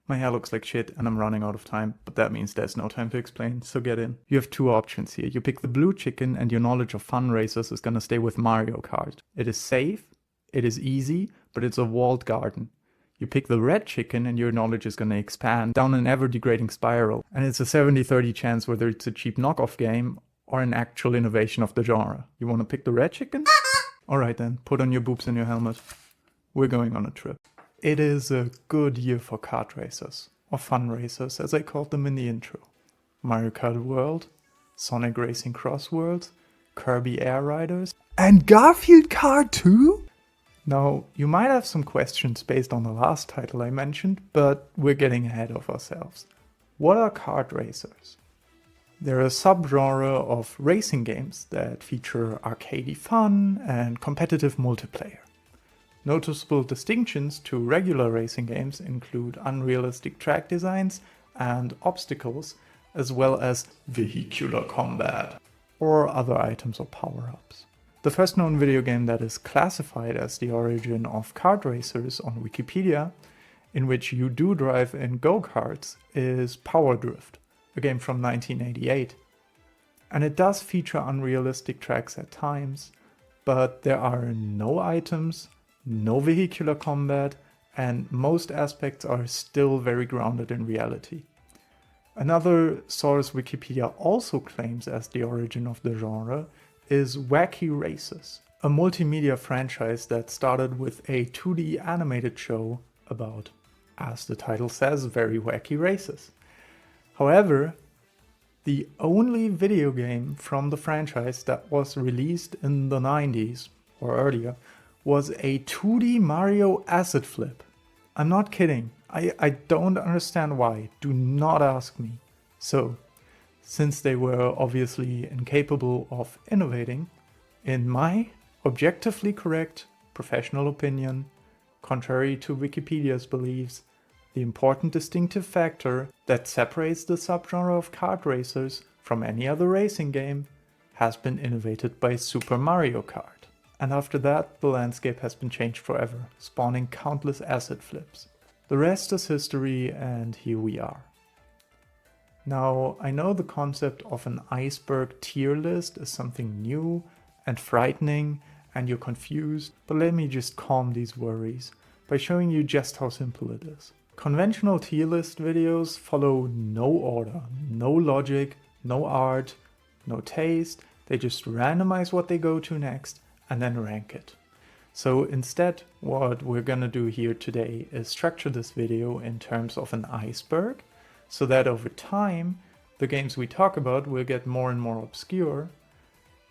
My hair looks like shit and I'm running out of time, but that means there's no time to explain, so get in. You have two options here. You pick the blue chicken and your knowledge of fun racers is gonna stay with Mario Kart. It is safe, it is easy, but it's a walled garden. You pick the red chicken and your knowledge is gonna expand down an ever-degrading spiral. And it's a 70-30 chance whether it's a cheap knockoff game or an actual innovation of the genre. You wanna pick the red chicken? Alright then, put on your boobs and your helmet. We're going on a trip. It is a good year for kart racers, or fun racers as I called them in the intro. Mario Kart World, Sonic Racing Cross Worlds, Kirby Air Riders, and Garfield Kart too? Now, you might have some questions based on the last title I mentioned, but we're getting ahead of ourselves. What are kart racers? They're a subgenre of racing games that feature arcadey fun and competitive multiplayer. Noticeable distinctions to regular racing games include unrealistic track designs and obstacles, as well as vehicular combat, or other items or power-ups. The first known video game that is classified as the origin of kart racers on Wikipedia, in which you do drive in go-karts, is Power Drift, a game from 1988. And it does feature unrealistic tracks at times, but there are no items, no vehicular combat, and most aspects are still very grounded in reality. Another source Wikipedia also claims as the origin of the genre is Wacky Races, a multimedia franchise that started with a 2D animated show about, as the title says, very wacky races. However, the only video game from the franchise that was released in the 90s or earlier was a 2D Mario acid flip. I'm not kidding. I don't understand why. Do not ask me. So, since they were obviously incapable of innovating, in my objectively correct professional opinion, contrary to Wikipedia's beliefs, the important distinctive factor that separates the subgenre of kart racers from any other racing game has been innovated by Super Mario Kart. And after that, the landscape has been changed forever, spawning countless acid flips. The rest is history, and here we are. Now, I know the concept of an Iceberg Tierlist is something new and frightening, and you're confused, but let me just calm these worries by showing you just how simple it is. Conventional tier list videos follow no order, no logic, no art, no taste. They just randomize what they go to next and then rank it. So instead, what we're gonna do here today is structure this video in terms of an iceberg, so that over time, the games we talk about will get more and more obscure,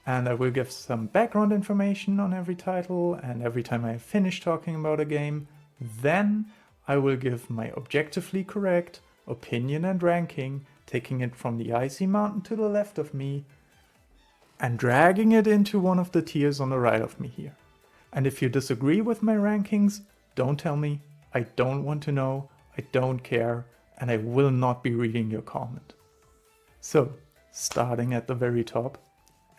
and I will give some background information on every title, and every time I finish talking about a game, then I will give my objectively correct opinion and ranking, taking it from the icy mountain to the left of me, and dragging it into one of the tiers on the right of me here. And if you disagree with my rankings, don't tell me. I don't want to know, I don't care, and I will not be reading your comment. So, starting at the very top,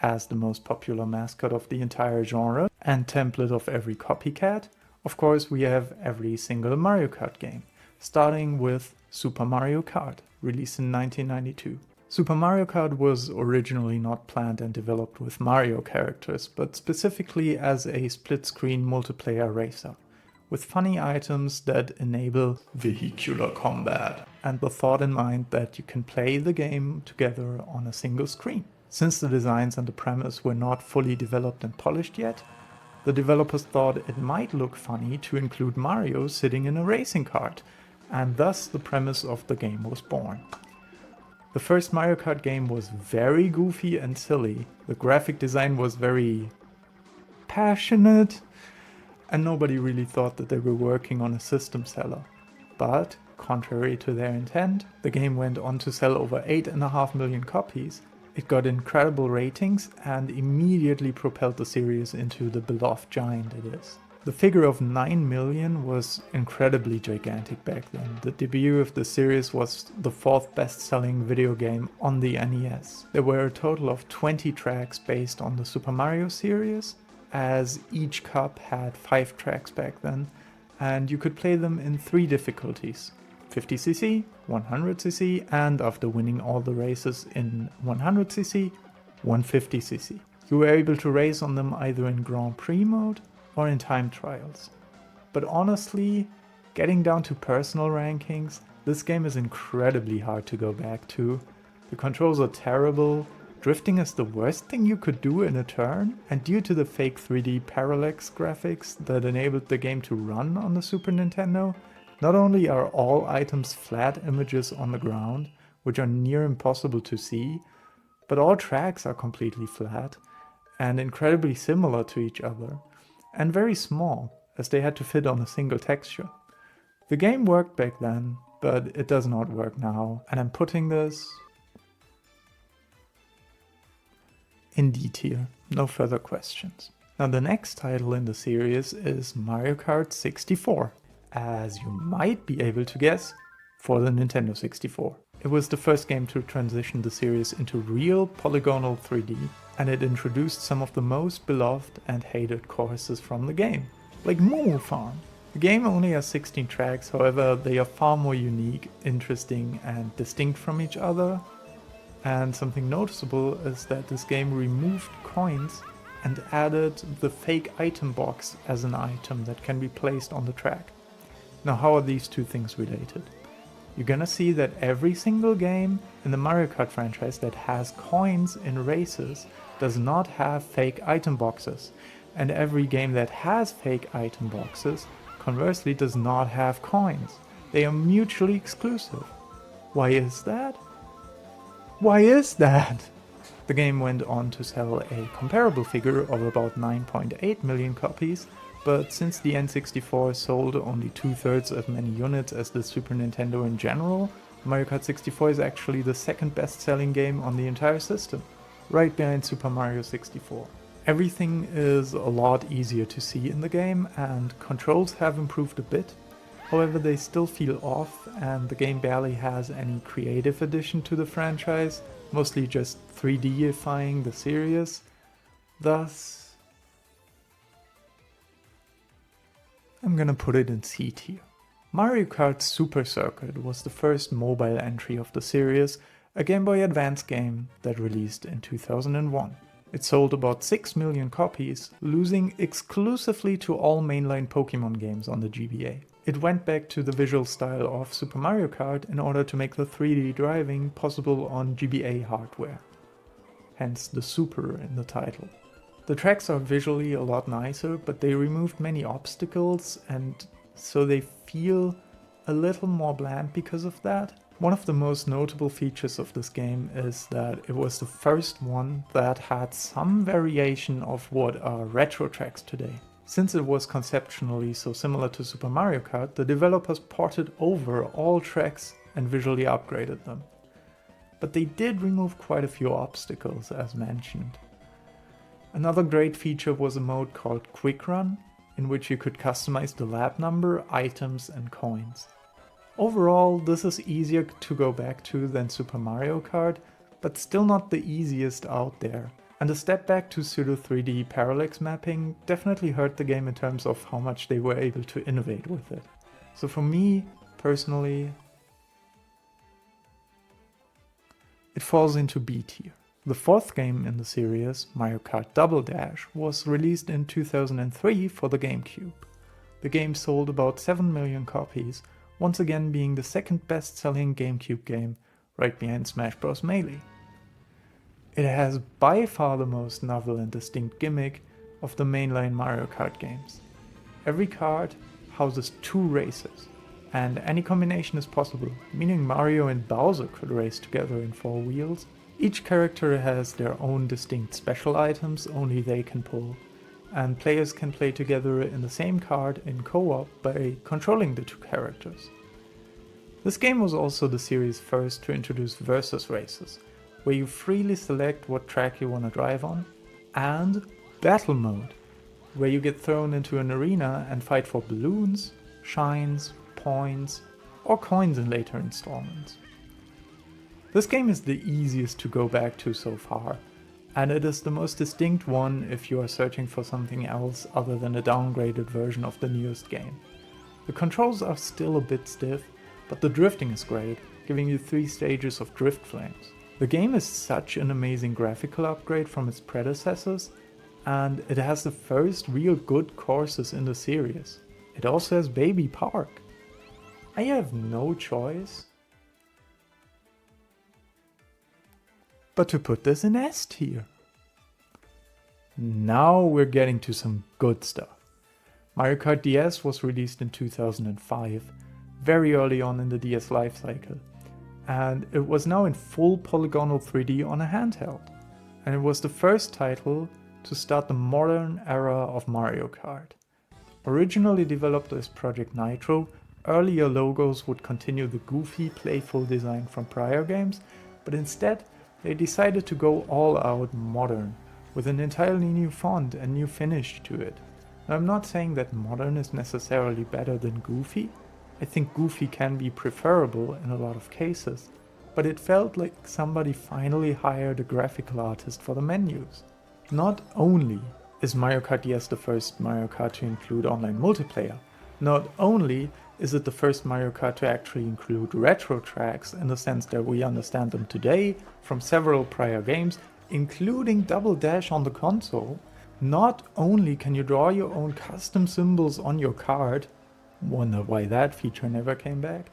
as the most popular mascot of the entire genre and template of every copycat, of course we have every single Mario Kart game, starting with Super Mario Kart, released in 1992. Super Mario Kart was originally not planned and developed with Mario characters, but specifically as a split-screen multiplayer racer, with funny items that enable vehicular combat, and the thought in mind that you can play the game together on a single screen. Since the designs and the premise were not fully developed and polished yet, the developers thought it might look funny to include Mario sitting in a racing kart, and thus the premise of the game was born. The first Mario Kart game was very goofy and silly, the graphic design was very passionate, and nobody really thought that they were working on a system seller. But, contrary to their intent, the game went on to sell over 8.5 million copies, it got incredible ratings, and immediately propelled the series into the beloved giant it is. The figure of 9 million was incredibly gigantic back then. The debut of the series was the 4th best-selling video game on the NES. There were a total of 20 tracks based on the Super Mario series, as each cup had 5 tracks back then, and you could play them in 3 difficulties. 50cc, 100cc, and after winning all the races in 100cc, 150cc. You were able to race on them either in Grand Prix mode or in time trials. But honestly, getting down to personal rankings, this game is incredibly hard to go back to. The controls are terrible, drifting is the worst thing you could do in a turn, and due to the fake 3D parallax graphics that enabled the game to run on the Super Nintendo, not only are all items flat images on the ground, which are near impossible to see, but all tracks are completely flat and incredibly similar to each other, and very small, as they had to fit on a single texture. The game worked back then, but it does not work now, and I'm putting this in D tier, no further questions. Now the next title in the series is Mario Kart 64, as you might be able to guess, for the Nintendo 64. It was the first game to transition the series into real polygonal 3D, and it introduced some of the most beloved and hated courses from the game, like Moorhuhn. The game only has 16 tracks, however they are far more unique, interesting and distinct from each other. And something noticeable is that this game removed coins and added the fake item box as an item that can be placed on the track. Now how are these two things related? You're gonna see that every single game in the Mario Kart franchise that has coins in races does not have fake item boxes, and every game that has fake item boxes conversely does not have coins. They are mutually exclusive. Why is that? Why is that? The game went on to sell a comparable figure of about 9.8 million copies, but since the N64 sold only 2/3 as many units as the Super Nintendo in general, Mario Kart 64 is actually the second best-selling game on the entire system, right behind Super Mario 64. Everything is a lot easier to see in the game, and controls have improved a bit. However, they still feel off, and the game barely has any creative addition to the franchise, mostly just 3D-ifying the series. Thus, I'm gonna put it in C tier. Mario Kart Super Circuit was the first mobile entry of the series, a Game Boy Advance game that released in 2001. It sold about 6 million copies, losing exclusively to all mainline Pokemon games on the GBA. It went back to the visual style of Super Mario Kart in order to make the 3D driving possible on GBA hardware. Hence the Super in the title. The tracks are visually a lot nicer, but they removed many obstacles, and so they feel a little more bland because of that. One of the most notable features of this game is that it was the first one that had some variation of what are retro tracks today. Since it was conceptually so similar to Super Mario Kart, the developers ported over all tracks and visually upgraded them. But they did remove quite a few obstacles, as mentioned. Another great feature was a mode called Quick Run, in which you could customize the lap number, items and coins. Overall, this is easier to go back to than Super Mario Kart, but still not the easiest out there. And a step back to pseudo 3D parallax mapping definitely hurt the game in terms of how much they were able to innovate with it. So for me, personally, it falls into B tier. The fourth game in the series, Mario Kart Double Dash, was released in 2003 for the GameCube. The game sold about 7 million copies, once again being the second best-selling GameCube game, right behind Smash Bros. Melee. It has by far the most novel and distinct gimmick of the mainline Mario Kart games. Every kart houses 2 races, and any combination is possible, meaning Mario and Bowser could race together in 4 wheels. Each character has their own distinct special items only they can pull, and players can play together in the same kart in co-op by controlling the 2 characters. This game was also the series' first to introduce versus races, where you freely select what track you want to drive on, and Battle Mode, where you get thrown into an arena and fight for balloons, shines, points, or coins in later installments. This game is the easiest to go back to so far, and it is the most distinct one if you are searching for something else other than a downgraded version of the newest game. The controls are still a bit stiff, but the drifting is great, giving you 3 stages of drift flames. The game is such an amazing graphical upgrade from its predecessors, and it has the first real good courses in the series. It also has Baby Park. I have no choice but to put this in S tier. Now we're getting to some good stuff. Mario Kart DS was released in 2005, very early on in the DS lifecycle, and it was now in full polygonal 3D on a handheld. And it was the first title to start the modern era of Mario Kart. Originally developed as Project Nitro, earlier logos would continue the goofy, playful design from prior games, but instead they decided to go all out modern, with an entirely new font and new finish to it. Now, I'm not saying that modern is necessarily better than goofy. I think goofy can be preferable in a lot of cases, but it felt like somebody finally hired a graphical artist for the menus. Not only is Mario Kart DS the first Mario Kart to include online multiplayer, not only is it the first Mario Kart to actually include retro tracks in the sense that we understand them today from several prior games, including Double Dash on the console. Not only can you draw your own custom symbols on your card, wonder why that feature never came back,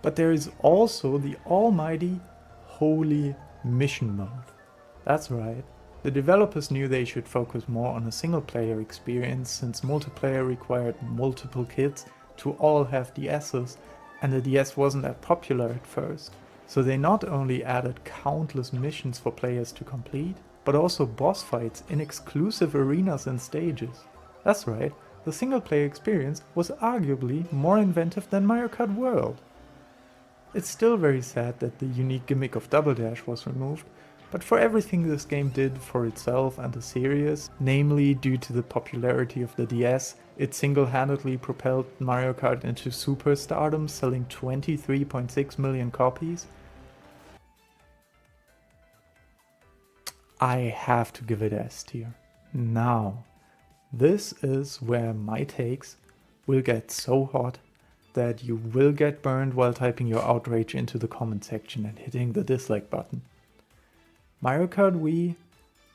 but there is also the almighty holy mission mode. That's right, the developers knew they should focus more on a single player experience since multiplayer required multiple kids to all have DSs, and the DS wasn't that popular at first. So they not only added countless missions for players to complete, but also boss fights in exclusive arenas and stages. That's right, the single player experience was arguably more inventive than Mario Kart World. It's still very sad that the unique gimmick of Double Dash was removed, but for everything this game did for itself and the series, namely due to the popularity of the DS, it single-handedly propelled Mario Kart into superstardom, selling 23.6 million copies. I have to give it S tier. Now, this is where my takes will get so hot that you will get burned while typing your outrage into the comment section and hitting the dislike button. Mario Kart Wii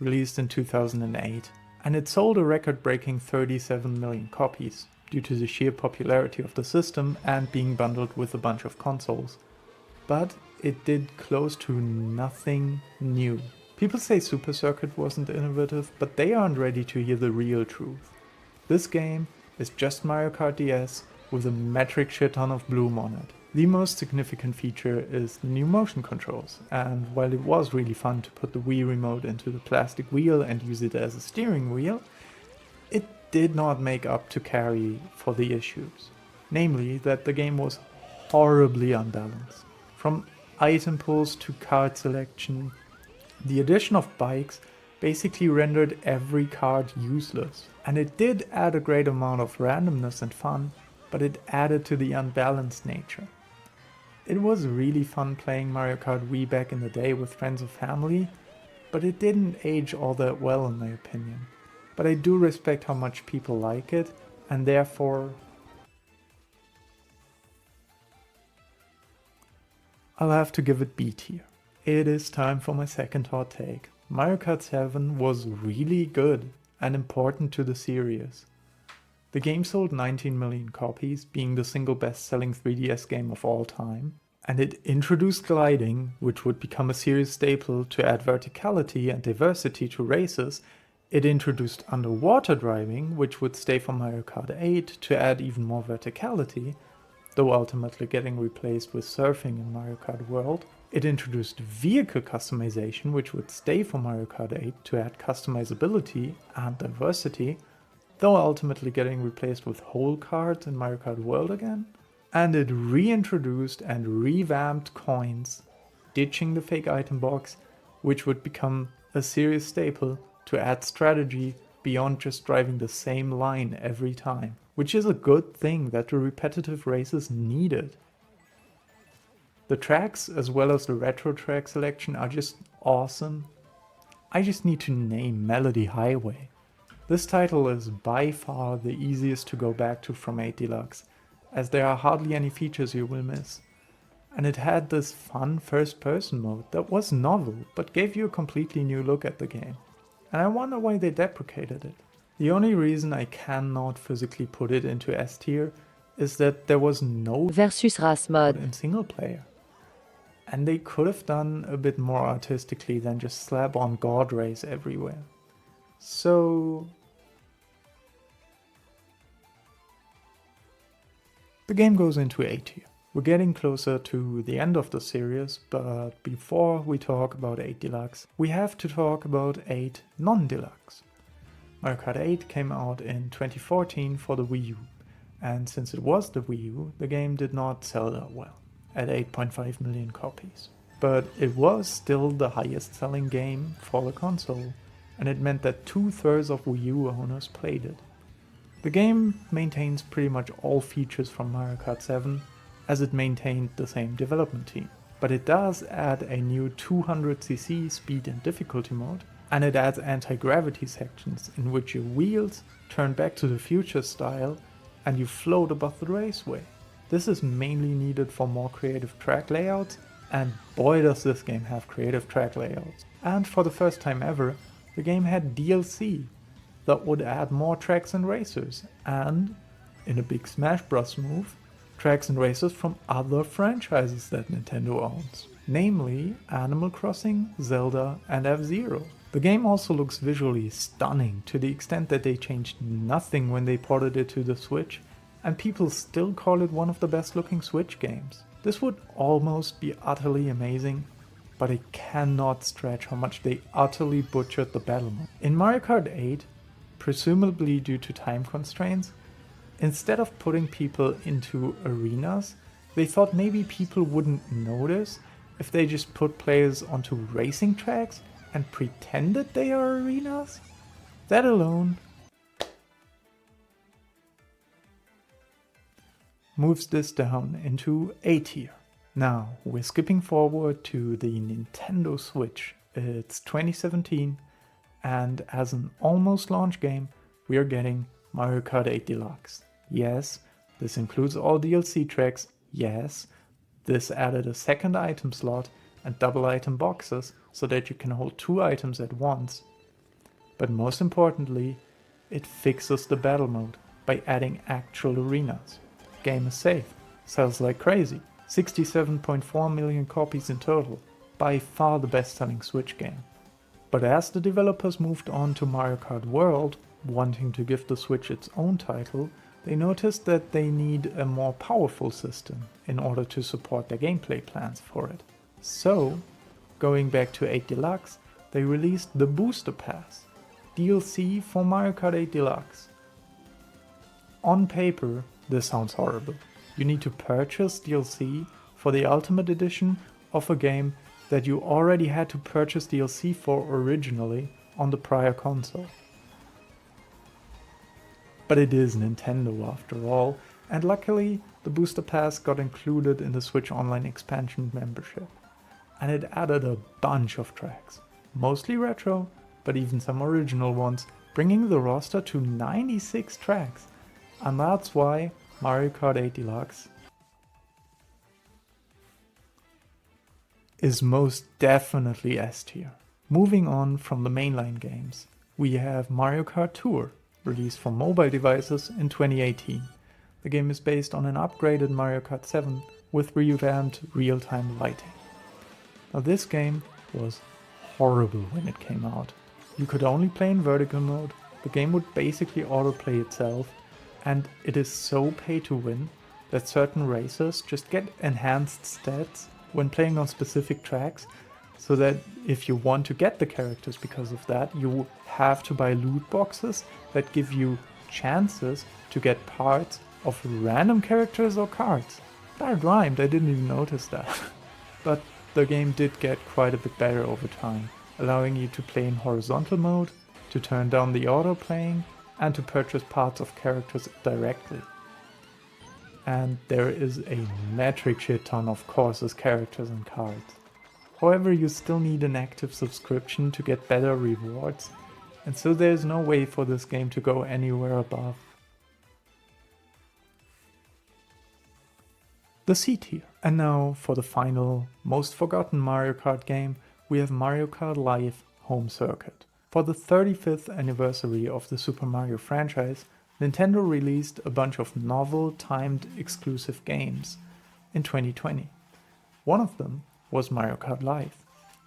released in 2008, and it sold a record-breaking 37 million copies due to the sheer popularity of the system and being bundled with a bunch of consoles. But it did close to nothing new. People say Super Circuit wasn't innovative, but they aren't ready to hear the real truth. This game is just Mario Kart DS with a metric shit ton of bloom on it. The most significant feature is the new motion controls, and while it was really fun to put the Wii remote into the plastic wheel and use it as a steering wheel, it did not make up to carry for the issues. Namely, that the game was horribly unbalanced. From item pulls to card selection, the addition of bikes basically rendered every card useless. And it did add a great amount of randomness and fun, but it added to the unbalanced nature. It was really fun playing Mario Kart Wii back in the day with friends or family, but it didn't age all that well in my opinion. But I do respect how much people like it, and therefore I'll have to give it B tier. It is time for my second hot take. Mario Kart 7 was really good and important to the series. The game sold 19 million copies, being the single best-selling 3DS game of all time, and it introduced gliding, which would become a series staple to add verticality and diversity to races. It introduced underwater driving, which would stay for Mario Kart 8 to add even more verticality, though ultimately getting replaced with surfing in Mario Kart World. It introduced vehicle customization, which would stay for Mario Kart 8 to add customizability and diversity, though ultimately getting replaced with whole cards in Mario Kart World again. And it reintroduced and revamped coins, ditching the fake item box, which would become a serious staple to add strategy beyond just driving the same line every time, which is a good thing that the repetitive races needed. The tracks as well as the retro track selection are just awesome. I just need to name Melody Highway. This title is by far the easiest to go back to from 8 Deluxe, as there are hardly any features you will miss. And it had this fun first-person mode that was novel, but gave you a completely new look at the game. And I wonder why they deprecated it. The only reason I cannot physically put it into S tier is that there was no versus race mode in single player. And they could have done a bit more artistically than just slap on God Race everywhere. So the game goes into A tier. We're getting closer to the end of the series, but before we talk about 8 Deluxe, we have to talk about 8 non-deluxe. Mario Kart 8 came out in 2014 for the Wii U, and since it was the Wii U, the game did not sell that well, at 8.5 million copies. But it was still the highest selling game for the console, and it meant that 2/3 of Wii U owners played it. The game maintains pretty much all features from Mario Kart 7, as it maintained the same development team. But it does add a new 200cc speed and difficulty mode, and it adds anti-gravity sections in which your wheels turn back to the future style and you float above the raceway. This is mainly needed for more creative track layouts, and boy does this game have creative track layouts. And for the first time ever, the game had DLC that would add more tracks and racers, and, in a big Smash Bros. Move, tracks and racers from other franchises that Nintendo owns, namely Animal Crossing, Zelda, and F-Zero. The game also looks visually stunning to the extent that they changed nothing when they ported it to the Switch, and people still call it one of the best looking Switch games. This would almost be utterly amazing, but I cannot stretch how much they utterly butchered the battle mode. In Mario Kart 8, presumably due to time constraints, instead of putting people into arenas, they thought maybe people wouldn't notice if they just put players onto racing tracks and pretended they are arenas. That alone moves this down into A tier. Now we're skipping forward to the Nintendo Switch. It's 2017, and as an almost launch game, we are getting Mario Kart 8 Deluxe. Yes, this includes all DLC tracks. Yes, this added a second item slot and double item boxes so that you can hold 2 items at once. But most importantly, it fixes the battle mode by adding actual arenas. Game is safe, sells like crazy, 67.4 million copies in total, by far the best selling Switch game. But as the developers moved on to Mario Kart World, wanting to give the Switch its own title, they noticed that they need a more powerful system in order to support their gameplay plans for it. So, going back to 8 Deluxe, they released the Booster Pass, DLC for Mario Kart 8 Deluxe. On paper, this sounds horrible. You need to purchase DLC for the Ultimate Edition of a game that you already had to purchase DLC for originally on the prior console. But it is Nintendo after all, and luckily the Booster Pass got included in the Switch Online expansion membership. And it added a bunch of tracks, mostly retro, but even some original ones, bringing the roster to 96 tracks. And that's why Mario Kart 8 Deluxe is most definitely S tier. Moving on from the mainline games, we have Mario Kart Tour, released for mobile devices in 2018. The game is based on an upgraded Mario Kart 7 with revamped real-time lighting. Now this game was horrible when it came out. You could only play in vertical mode, the game would basically autoplay itself, and it is so pay to win that certain racers just get enhanced stats when playing on specific tracks, so that if you want to get the characters because of that, you have to buy loot boxes that give you chances to get parts of random characters or cards. That rhymed, I didn't even notice that. But the game did get quite a bit better over time, allowing you to play in horizontal mode, to turn down the auto playing, and to purchase parts of characters directly. And there is a metric shit ton of courses, characters and cards. However, you still need an active subscription to get better rewards, and so there's no way for this game to go anywhere above. the C tier. And now for the final, most forgotten Mario Kart game, we have Mario Kart Live Home Circuit. For the 35th anniversary of the Super Mario franchise, Nintendo released a bunch of novel, timed, exclusive games in 2020. One of them was Mario Kart Live.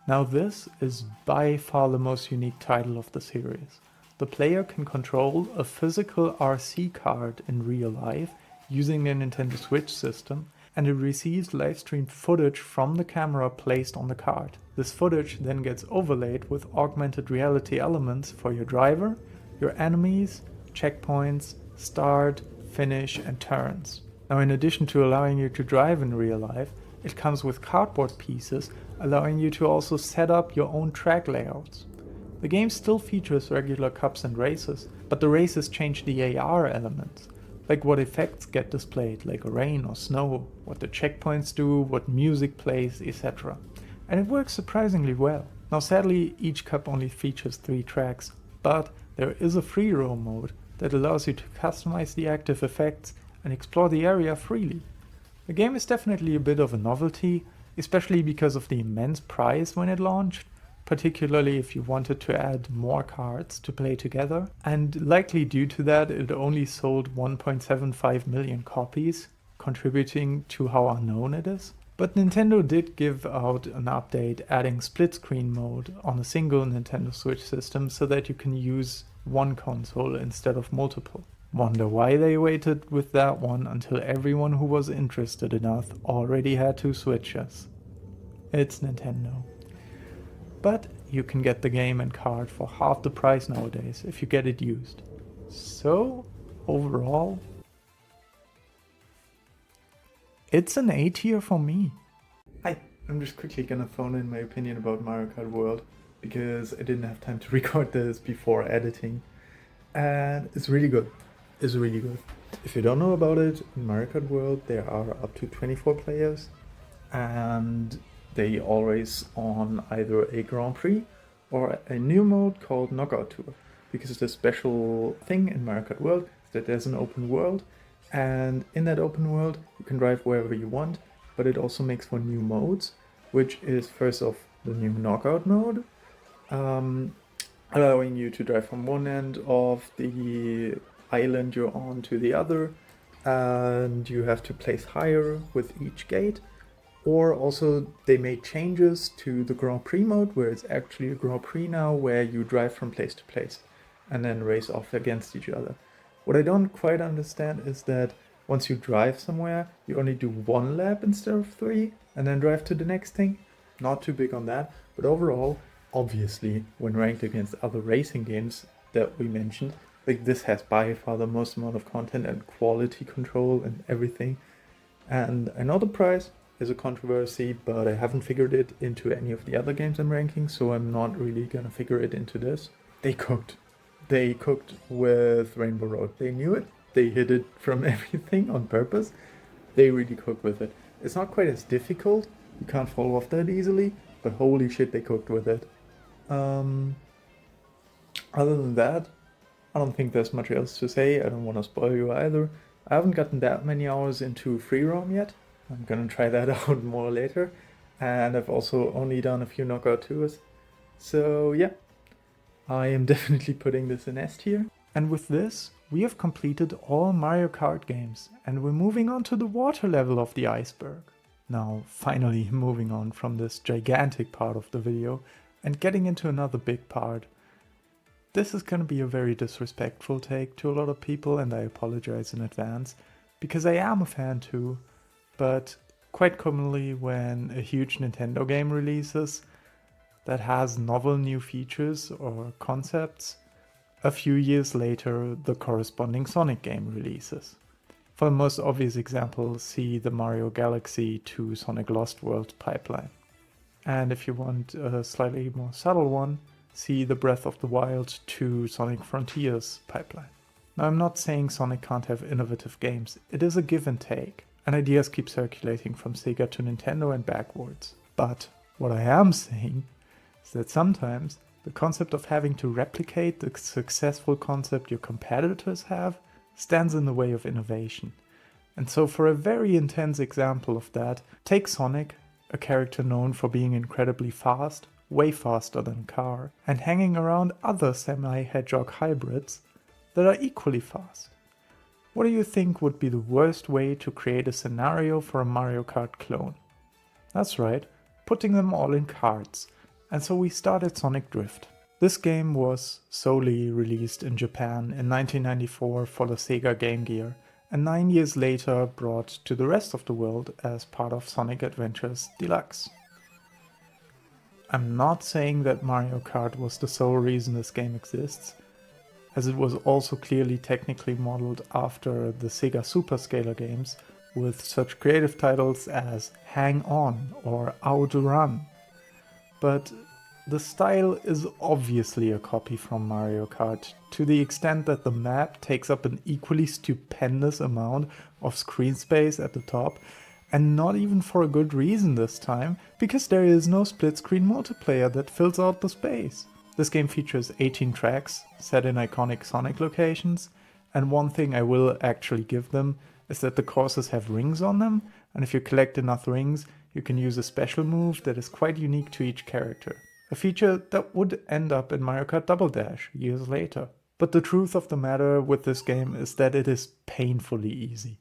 Now this is by far the most unique title of the series. The player can control a physical RC cart in real life using the Nintendo Switch system, and it receives live-streamed footage from the camera placed on the cart. This footage then gets overlaid with augmented reality elements for your driver, your enemies, checkpoints, start, finish, and turns. Now, in addition to allowing you to drive in real life, it comes with cardboard pieces, allowing you to also set up your own track layouts. The game still features regular cups and races, but the races change the AR elements, like what effects get displayed, like rain or snow, what the checkpoints do, what music plays, etc. And it works surprisingly well. Now sadly, each cup only features 3 tracks, but there is a free roam mode that allows you to customize the active effects and explore the area freely. The game is definitely a bit of a novelty, especially because of the immense price when it launched, particularly if you wanted to add more cards to play together, and likely due to that it only sold 1.75 million copies, contributing to how unknown it is. But Nintendo did give out an update adding split screen mode on a single Nintendo Switch system so that you can use one console instead of multiple. Wonder why they waited with that one until everyone who was interested enough already had 2 Switches. It's Nintendo. But you can get the game and card for half the price nowadays if you get it used. So, overall, it's an A tier for me. Hi, I'm just quickly gonna phone in my opinion about Mario Kart World, because I didn't have time to record this before editing. And it's really good. It's really good. If you don't know about it, in Mario Kart World there are up to 24 players, and they always on either a Grand Prix or a new mode called Knockout Tour. Because the special thing in Mario Kart World is that there's an open world, and in that open world you can drive wherever you want, but it also makes for new modes, which is first off the new Knockout mode, allowing you to drive from one end of the island you're on to the other, and you have to place higher with each gate. Or also they made changes to the Grand Prix mode, where it's actually a Grand Prix now, where you drive from place to place and then race off against each other. What I don't quite understand is that once you drive somewhere, you only do 1 lap instead of 3 and then drive to the next thing. Not too big on that, but overall, obviously, when ranked against other racing games that we mentioned, like this has by far the most amount of content and quality control and everything. And I know the price is a controversy, but I haven't figured it into any of the other games I'm ranking, so I'm not really gonna figure it into this. They cooked with Rainbow Road. They knew it. They hid it from everything on purpose. They really cooked with it. It's not quite as difficult. You can't fall off that easily, but holy shit, they cooked with it. Other than that, I don't think there's much else to say. I don't want to spoil you either. I haven't gotten that many hours into free roam yet. I'm gonna try that out more later. And I've also only done a few knockout tours. So yeah, I am definitely putting this in S tier. And with this, we have completed all Mario Kart games, and we're moving on to the water level of the iceberg. Now, finally moving on from this gigantic part of the video and getting into another big part. This is gonna be a very disrespectful take to a lot of people, and I apologize in advance, because I am a fan too, but quite commonly when a huge Nintendo game releases that has novel new features or concepts, a few years later the corresponding Sonic game releases. For the most obvious example, see the Mario Galaxy to Sonic Lost World pipeline. And if you want a slightly more subtle one, see the Breath of the Wild to Sonic Frontiers pipeline. Now, I'm not saying Sonic can't have innovative games. It is a give and take, and ideas keep circulating from Sega to Nintendo and backwards. But what I am saying is that sometimes the concept of having to replicate the successful concept your competitors have stands in the way of innovation. And so for a very intense example of that, take Sonic, a character known for being incredibly fast, way faster than Car, and hanging around other semi-hedgehog hybrids that are equally fast. What do you think would be the worst way to create a scenario for a Mario Kart clone? That's right, putting them all in carts. And so we started Sonic Drift. This game was solely released in Japan in 1994 for the Sega Game Gear, and 9 years later brought to the rest of the world as part of Sonic Adventures Deluxe. I'm not saying that Mario Kart was the sole reason this game exists, as it was also clearly technically modeled after the Sega Superscaler games, with such creative titles as Hang On or Outrun. But the style is obviously a copy from Mario Kart, to the extent that the map takes up an equally stupendous amount of screen space at the top, and not even for a good reason this time, because there is no split-screen multiplayer that fills out the space. This game features 18 tracks, set in iconic Sonic locations, and one thing I will actually give them is that the courses have rings on them, and if you collect enough rings, you can use a special move that is quite unique to each character. A feature that would end up in Mario Kart Double Dash years later. But the truth of the matter with this game is that it is painfully easy.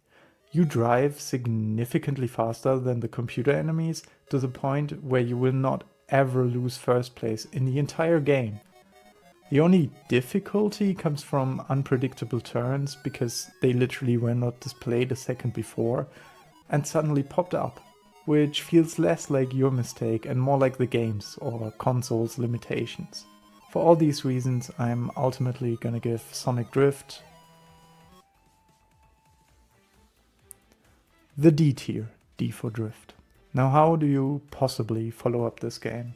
You drive significantly faster than the computer enemies, to the point where you will not ever lose first place in the entire game. The only difficulty comes from unpredictable turns, because they literally were not displayed a second before and suddenly popped up, which feels less like your mistake and more like the game's or console's limitations. For all these reasons, I'm ultimately gonna give Sonic Drift the D tier, D for Drift. Now how do you possibly follow up this game?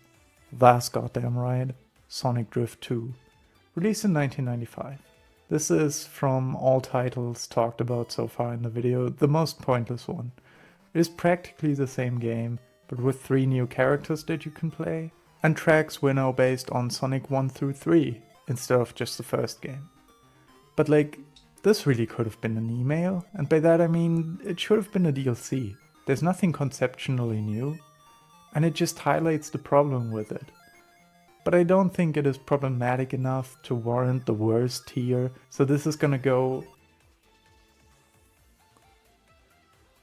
That's goddamn right, Sonic Drift 2, released in 1995. This is, from all titles talked about so far in the video, the most pointless one. It is practically the same game, but with 3 new characters that you can play, and tracks were now based on Sonic 1 through 3, instead of just the first game. But like, this really could have been an email, and by that I mean it should have been a DLC. There's nothing conceptually new, and it just highlights the problem with it. But I don't think it is problematic enough to warrant the worst tier, so this is gonna go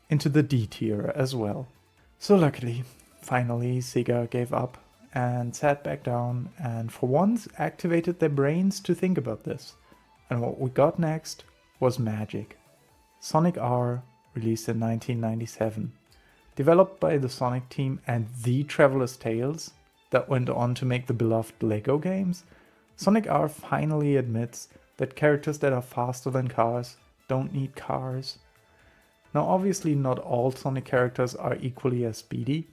into the D tier as well. So luckily, finally Sega gave up and sat back down and for once activated their brains to think about this. And what we got next was magic. Sonic R, released in 1997. Developed by the Sonic team and The Traveler's Tales, that went on to make the beloved Lego games, Sonic R finally admits that characters that are faster than cars don't need cars. Now obviously not all Sonic characters are equally as speedy,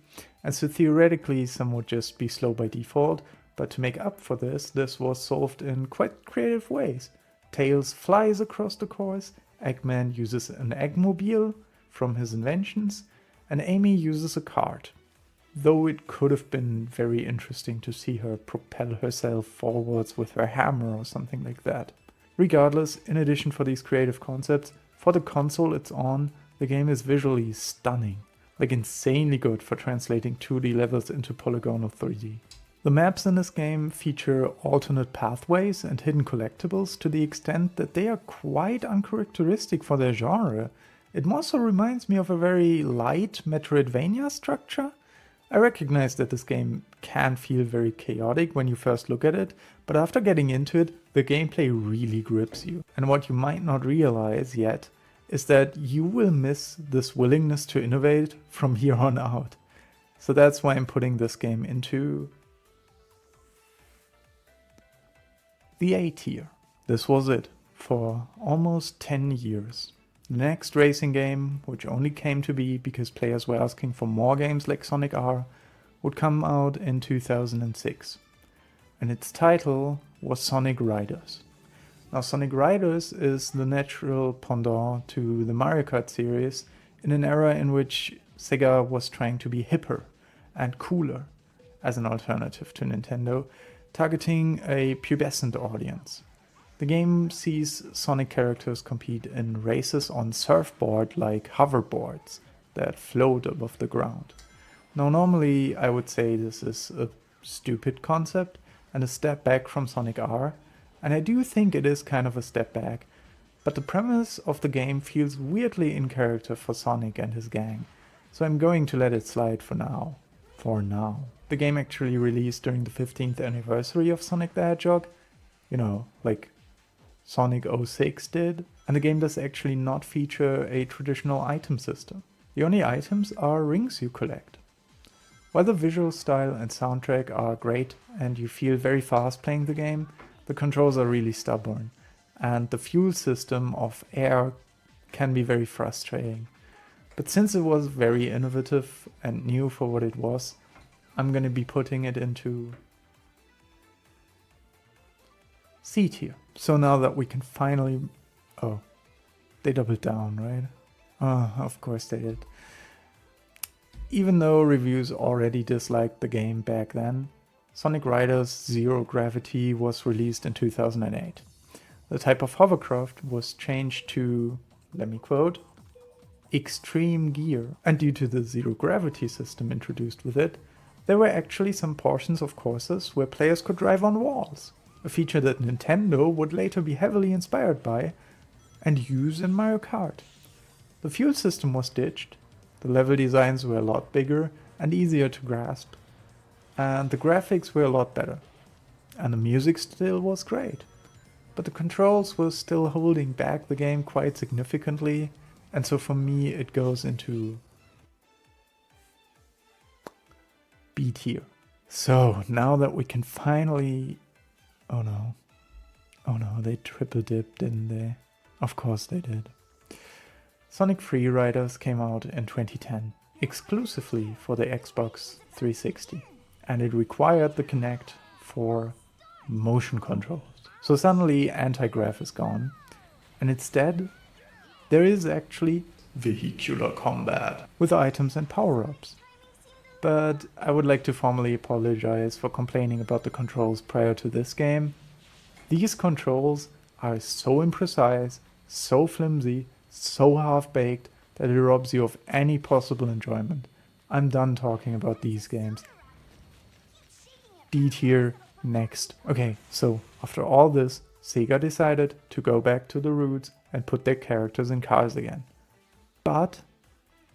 and so theoretically some would just be slow by default, but to make up for this was solved in quite creative ways. Tails flies across the course, Eggman uses an Eggmobile from his inventions, and Amy uses a cart. Though it could have been very interesting to see her propel herself forwards with her hammer or something like that. Regardless, in addition for these creative concepts, for the console it's on, the game is visually stunning, like insanely good for translating 2D levels into polygonal 3D. The maps in this game feature alternate pathways and hidden collectibles to the extent that they are quite uncharacteristic for their genre. It more so reminds me of a very light Metroidvania structure. I recognize that this game can feel very chaotic when you first look at it, but after getting into it, the gameplay really grips you. And what you might not realize yet is that you will miss this willingness to innovate from here on out. So that's why I'm putting this game into the A tier. This was it for almost 10 years. The next racing game, which only came to be because players were asking for more games like Sonic R, would come out in 2006. And its title was Sonic Riders. Now Sonic Riders is the natural pendant to the Mario Kart series in an era in which Sega was trying to be hipper and cooler as an alternative to Nintendo, targeting a pubescent audience. The game sees Sonic characters compete in races on surfboard-like hoverboards that float above the ground. Now normally I would say this is a stupid concept and a step back from Sonic R, and I do think it is kind of a step back, but the premise of the game feels weirdly in character for Sonic and his gang, so I'm going to let it slide for now. For now. The game actually released during the 15th anniversary of Sonic the Hedgehog, you know, like Sonic 06 did, and the game does actually not feature a traditional item system. The only items are rings you collect. While the visual style and soundtrack are great and you feel very fast playing the game, the controls are really stubborn, and the fuel system of air can be very frustrating. But since it was very innovative and new for what it was, I'm gonna be putting it into C tier. So now that we can finally... Oh, they doubled down, right? Oh, of course they did. Even though reviews already disliked the game back then, Sonic Riders Zero Gravity was released in 2008. The type of hovercraft was changed to, let me quote, extreme gear, and due to the zero gravity system introduced with it, there were actually some portions of courses where players could drive on walls, a feature that Nintendo would later be heavily inspired by and use in Mario Kart. The fuel system was ditched, the level designs were a lot bigger and easier to grasp, and the graphics were a lot better, and the music still was great, but the controls were still holding back the game quite significantly. And so for me, it goes into B tier. So now that we can finally... Oh no, they triple dipped, didn't they? Of course they did. Sonic Free Riders came out in 2010, exclusively for the Xbox 360. And it required the Kinect for motion controls. So suddenly anti-grav is gone. And instead, there is actually vehicular combat with items and power-ups. But I would like to formally apologize for complaining about the controls prior to this game. These controls are so imprecise, so flimsy, so half-baked that it robs you of any possible enjoyment. I'm done talking about these games. D tier, next. Okay, so after all this, Sega decided to go back to the roots and put their characters in cars again. But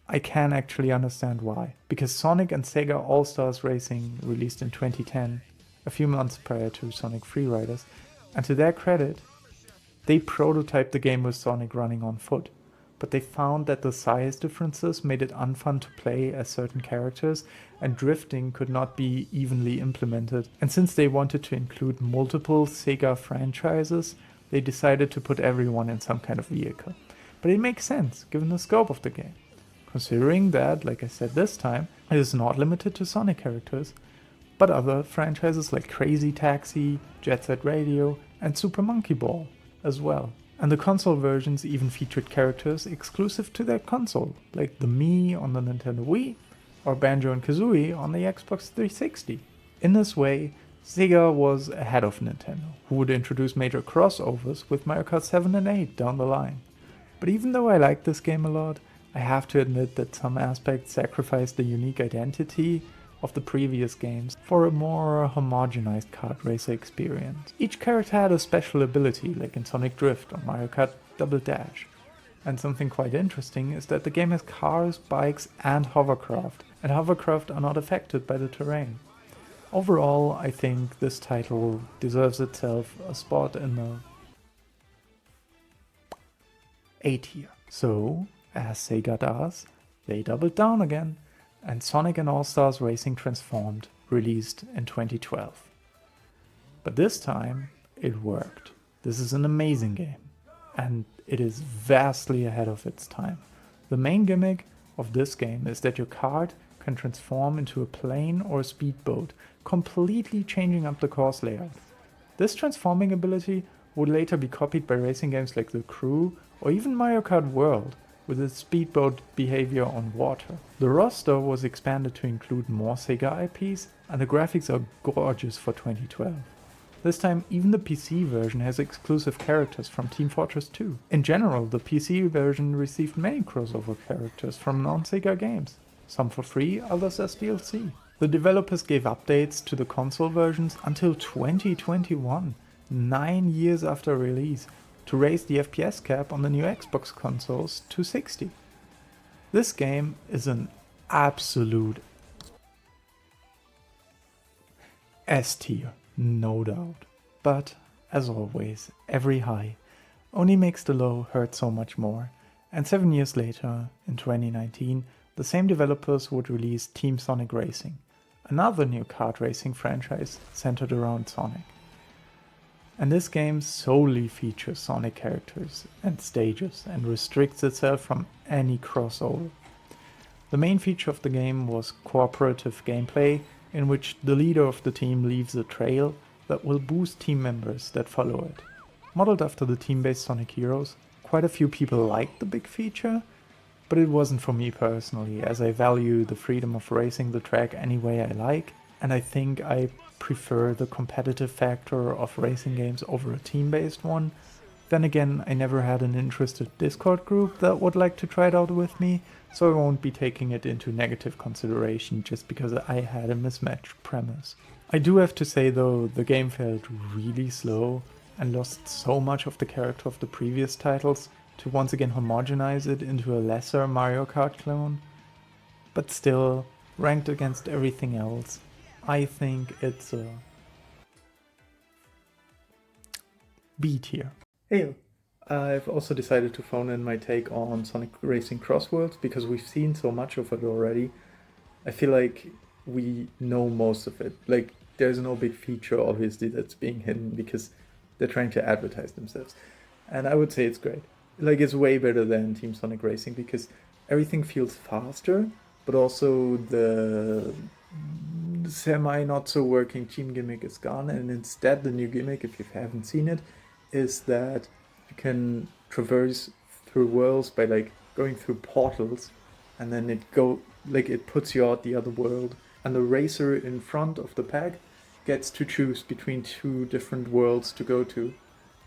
I can actually understand why. Because Sonic and Sega All-Stars Racing released in 2010, a few months prior to Sonic Free Riders, and to their credit, they prototyped the game with Sonic running on foot. But they found that the size differences made it unfun to play as certain characters, and drifting could not be evenly implemented. And since they wanted to include multiple Sega franchises, they decided to put everyone in some kind of vehicle. But it makes sense, given the scope of the game. Considering that, like I said this time, it is not limited to Sonic characters, but other franchises like Crazy Taxi, Jet Set Radio, and Super Monkey Ball as well. And the console versions even featured characters exclusive to their console, like the Mii on the Nintendo Wii, or Banjo and Kazooie on the Xbox 360. In this way, Sega was ahead of Nintendo, who would introduce major crossovers with Mario Kart 7 and 8 down the line. But even though I like this game a lot, I have to admit that some aspects sacrifice the unique identity of the previous games for a more homogenized kart racer experience. Each character had a special ability, like in Sonic Drift or Mario Kart Double Dash. And something quite interesting is that the game has cars, bikes, and hovercraft are not affected by the terrain. Overall, I think this title deserves itself a spot in the A tier. So, as Sega does, they doubled down again, and Sonic and All-Stars Racing Transformed released in 2012. But this time, it worked. This is an amazing game, and it is vastly ahead of its time. The main gimmick of this game is that your kart can transform into a plane or a speedboat, completely changing up the course layout. This transforming ability would later be copied by racing games like The Crew or even Mario Kart World, with its speedboat behavior on water. The roster was expanded to include more Sega IPs, and the graphics are gorgeous for 2012. This time even the PC version has exclusive characters from Team Fortress 2. In general, the PC version received many crossover characters from non-Sega games, some for free, others as DLC. The developers gave updates to the console versions until 2021, 9 years after release, to raise the FPS cap on the new Xbox consoles to 60. This game is an absolute S tier, no doubt. But, as always, every high only makes the low hurt so much more. And 7 years later, in 2019, the same developers would release Team Sonic Racing, another new kart racing franchise centered around Sonic. And this game solely features Sonic characters and stages and restricts itself from any crossover. The main feature of the game was cooperative gameplay, in which the leader of the team leaves a trail that will boost team members that follow it. Modeled after the team-based Sonic Heroes, quite a few people liked the big feature, but it wasn't for me personally, as I value the freedom of racing the track any way I like, and I think I prefer the competitive factor of racing games over a team-based one. Then again, I never had an interested Discord group that would like to try it out with me, so I won't be taking it into negative consideration just because I had a mismatched premise. I do have to say though, the game felt really slow and lost so much of the character of the previous titles to once again homogenize it into a lesser Mario Kart clone. But still, ranked against everything else, I think it's a B tier. Hey, I've also decided to phone in my take on Sonic Racing Cross Worlds because we've seen so much of it already. I feel like we know most of it. Like, there's no big feature obviously that's being hidden because they're trying to advertise themselves. And I would say it's great. Like, it's way better than Team Sonic Racing because everything feels faster, but also the semi not so working team gimmick is gone, and instead the new gimmick, if you haven't seen it, is that you can traverse through worlds by like going through portals, and then it puts you out the other world, and the racer in front of the pack gets to choose between two different worlds to go to,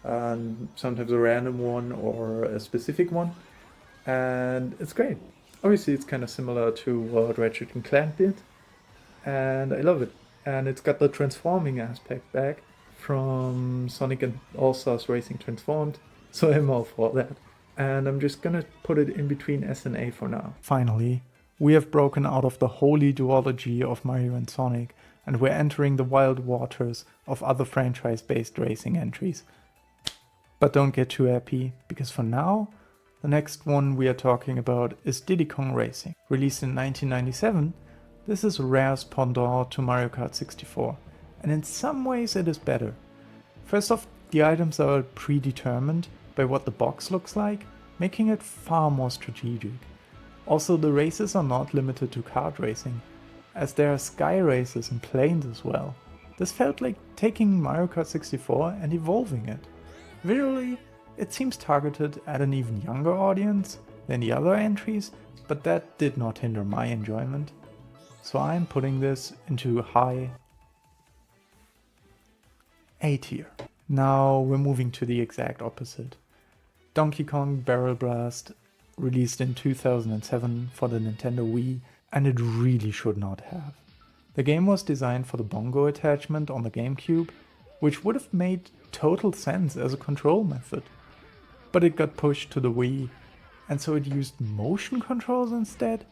and sometimes a random one or a specific one, and it's great. Obviously it's kind of similar to what Ratchet and Clank did, and I love it. And it's got the transforming aspect back from Sonic and All-Stars Racing Transformed, so I'm all for that. And I'm just gonna put it in between S and A for now. Finally, we have broken out of the holy duology of Mario and Sonic, and we're entering the wild waters of other franchise-based racing entries. But don't get too happy, because for now, the next one we are talking about is Diddy Kong Racing. Released in 1997, this is Rare's pendant to Mario Kart 64, and in some ways it is better. First off, the items are predetermined by what the box looks like, making it far more strategic. Also, the races are not limited to kart racing, as there are sky races and planes as well. This felt like taking Mario Kart 64 and evolving it. Visually, it seems targeted at an even younger audience than the other entries, but that did not hinder my enjoyment. So I'm putting this into high A tier. Now we're moving to the exact opposite. Donkey Kong Barrel Blast, released in 2007 for the Nintendo Wii, and it really should not have. The game was designed for the bongo attachment on the GameCube, which would have made total sense as a control method. But it got pushed to the Wii, and so it used motion controls instead,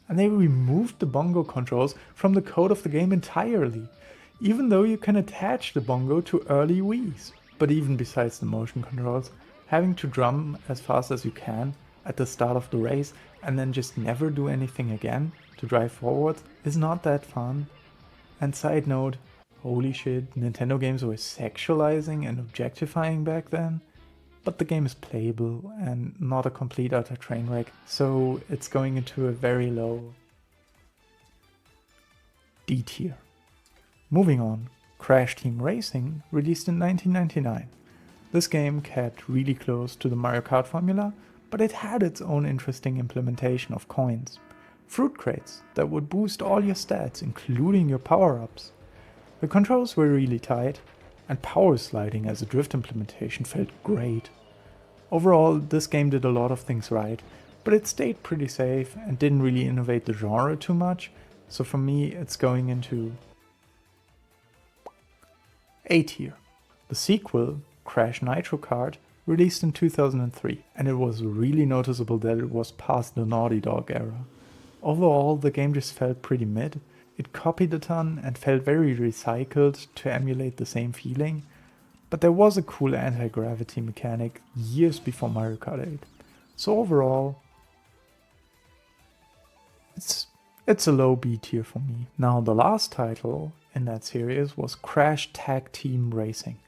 and they removed the bongo controls from the code of the game entirely, even though you can attach the bongo to early Wiis. But even besides the motion controls, having to drum as fast as you can at the start of the race and then just never do anything again to drive forward is not that fun. And side note, holy shit, Nintendo games were sexualizing and objectifying back then. But the game is playable and not a complete utter train wreck, so it's going into a very low D tier. Moving on, Crash Team Racing, released in 1999. This game kept really close to the Mario Kart formula, but it had its own interesting implementation of coins. Fruit crates that would boost all your stats, including your power-ups. The controls were really tight, and power sliding as a drift implementation felt great. Overall, this game did a lot of things right, but it stayed pretty safe and didn't really innovate the genre too much, so for me it's going into A tier. The sequel, Crash Nitro Kart, released in 2003, and it was really noticeable that it was past the Naughty Dog era. Overall, the game just felt pretty mid. It copied a ton and felt very recycled to emulate the same feeling, but there was a cool anti-gravity mechanic years before Mario Kart 8. So overall, it's a low B tier for me. Now the last title in that series was Crash Tag Team Racing.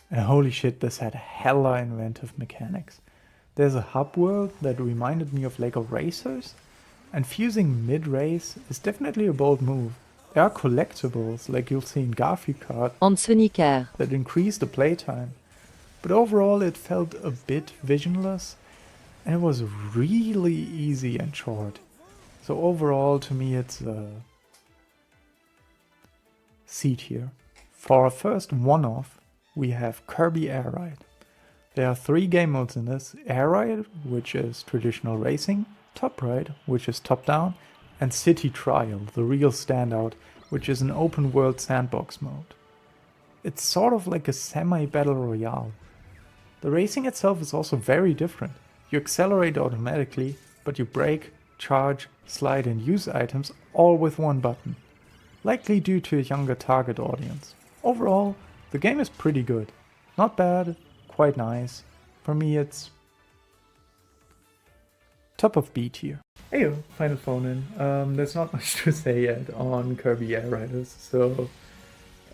And holy shit, this had hella inventive mechanics. There's a hub world that reminded me of Lego Racers, and fusing mid-race is definitely a bold move. There are collectibles, like you'll see in Garfield Kart, that increase the playtime, but overall it felt a bit visionless, and it was really easy and short. So overall, to me, it's a C tier. For our first one-off, we have Kirby Air Ride. There are 3 game modes in this: Air Ride, which is traditional racing, Top Ride, which is top-down, and City Trial, the real standout, which is an open world sandbox mode. It's sort of like a semi-battle royale. The racing itself is also very different. You accelerate automatically, but you brake, charge, slide and use items all with one button, likely due to a younger target audience. Overall, the game is pretty good. Not bad, quite nice. For me it's top of B tier. Heyo, final phone in. There's not much to say yet on Kirby Air Riders, so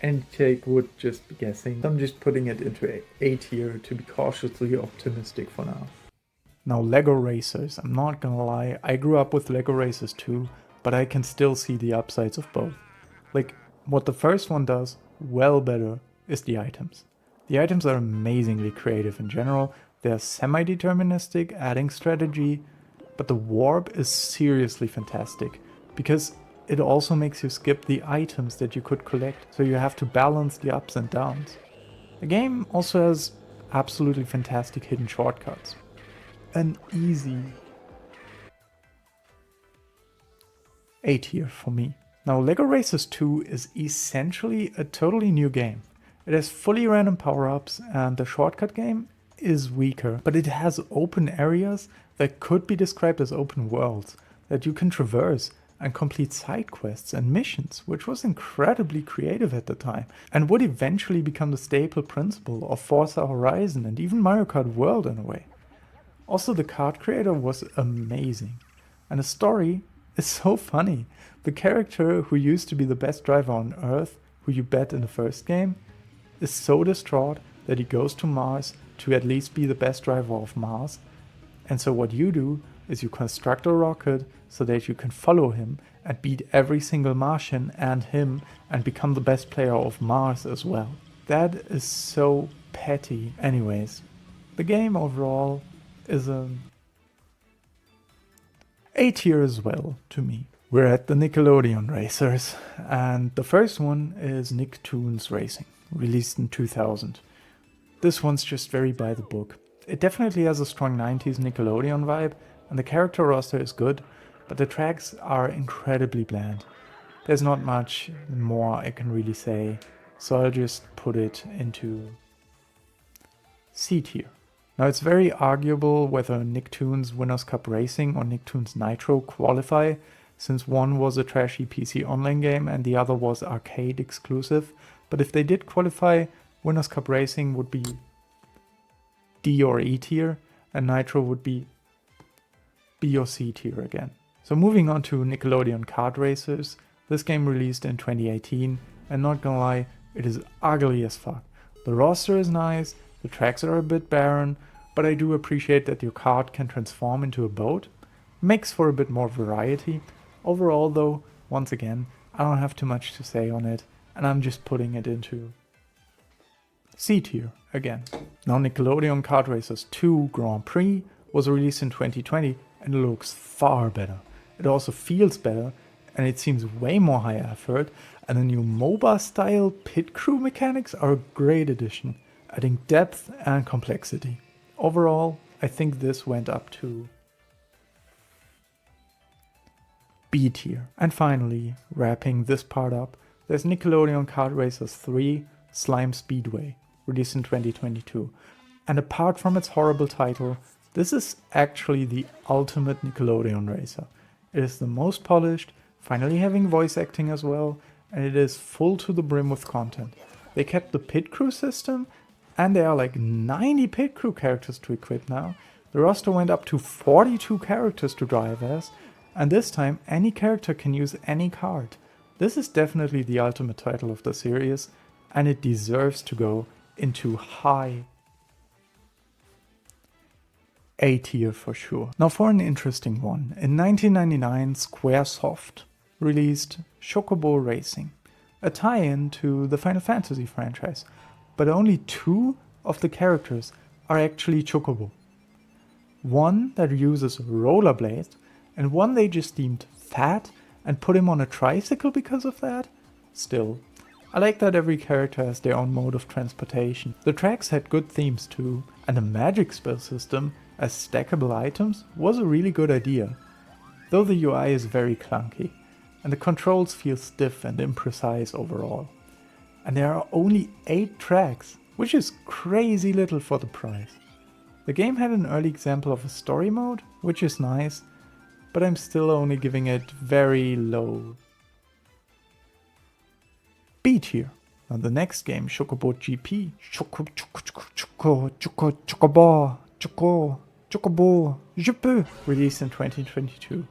any take would just be guessing. I'm just putting it into A tier to be cautiously optimistic for now. Now Lego Racers, I'm not gonna lie, I grew up with Lego Racers too, but I can still see the upsides of both. Like, what the first one does well better is the items. The items are amazingly creative in general, they're semi-deterministic, adding strategy, but the warp is seriously fantastic, because it also makes you skip the items that you could collect, so you have to balance the ups and downs. The game also has absolutely fantastic hidden shortcuts. An easy A tier for me. Now Lego Racers 2 is essentially a totally new game. It has fully random power-ups and the shortcut game is weaker, but it has open areas that could be described as open worlds that you can traverse and complete side quests and missions, which was incredibly creative at the time and would eventually become the staple principle of Forza Horizon and even Mario Kart World in a way. Also, the kart creator was amazing, and the story is so funny. The character who used to be the best driver on Earth, who you bet in the first game, is so distraught that he goes to Mars to at least be the best driver of Mars. And so what you do is you construct a rocket so that you can follow him and beat every single Martian and him and become the best player of Mars as well. That is so petty. Anyways, the game overall is A tier as well to me. We're at the Nickelodeon Racers, and the first one is Nicktoons Racing, released in 2000. This one's just very by the book. It definitely has a strong 90s Nickelodeon vibe, and the character roster is good, but the tracks are incredibly bland. There's not much more I can really say, so I'll just put it into C tier. Now it's very arguable whether Nicktoons Winners Cup Racing or Nicktoons Nitro qualify, since one was a trashy PC online game and the other was arcade exclusive, but if they did qualify, Winners Cup Racing would be D or E tier, and Nitro would be B or C tier again. So moving on to Nickelodeon Kart Racers, this game released in 2018, and not gonna lie, it is ugly as fuck. The roster is nice, the tracks are a bit barren, but I do appreciate that your kart can transform into a boat. Makes for a bit more variety. Overall though, once again, I don't have too much to say on it, and I'm just putting it into C tier again. Now Nickelodeon Kart Racers 2 Grand Prix was released in 2020 and it looks far better. It also feels better and it seems way more high effort. And the new MOBA style pit crew mechanics are a great addition, adding depth and complexity. Overall, I think this went up to B tier. And finally, wrapping this part up, there's Nickelodeon Kart Racer 3 Slime Speedway, released in 2022. And apart from its horrible title, this is actually the ultimate Nickelodeon racer. It is the most polished, finally having voice acting as well, and it is full to the brim with content. They kept the pit crew system, and there are like 90 pit crew characters to equip now. The roster went up to 42 characters to drive as, and this time any character can use any card. This is definitely the ultimate title of the series, and it deserves to go into high A tier for sure. Now for an interesting one. In 1999, Squaresoft released Chocobo Racing, a tie-in to the Final Fantasy franchise, but only 2 of the characters are actually Chocobo. One that uses rollerblades, and one they just deemed fat and put him on a tricycle because of that? Still, I like that every character has their own mode of transportation. The tracks had good themes too, and a magic spell system as stackable items was a really good idea, though the UI is very clunky, and the controls feel stiff and imprecise overall. And there are only 8 tracks, which is crazy little for the price. The game had an early example of a story mode, which is nice, but I'm still only giving it very low B tier. Now the next game, Chocobo GP, Chocobo GP, released in 2022.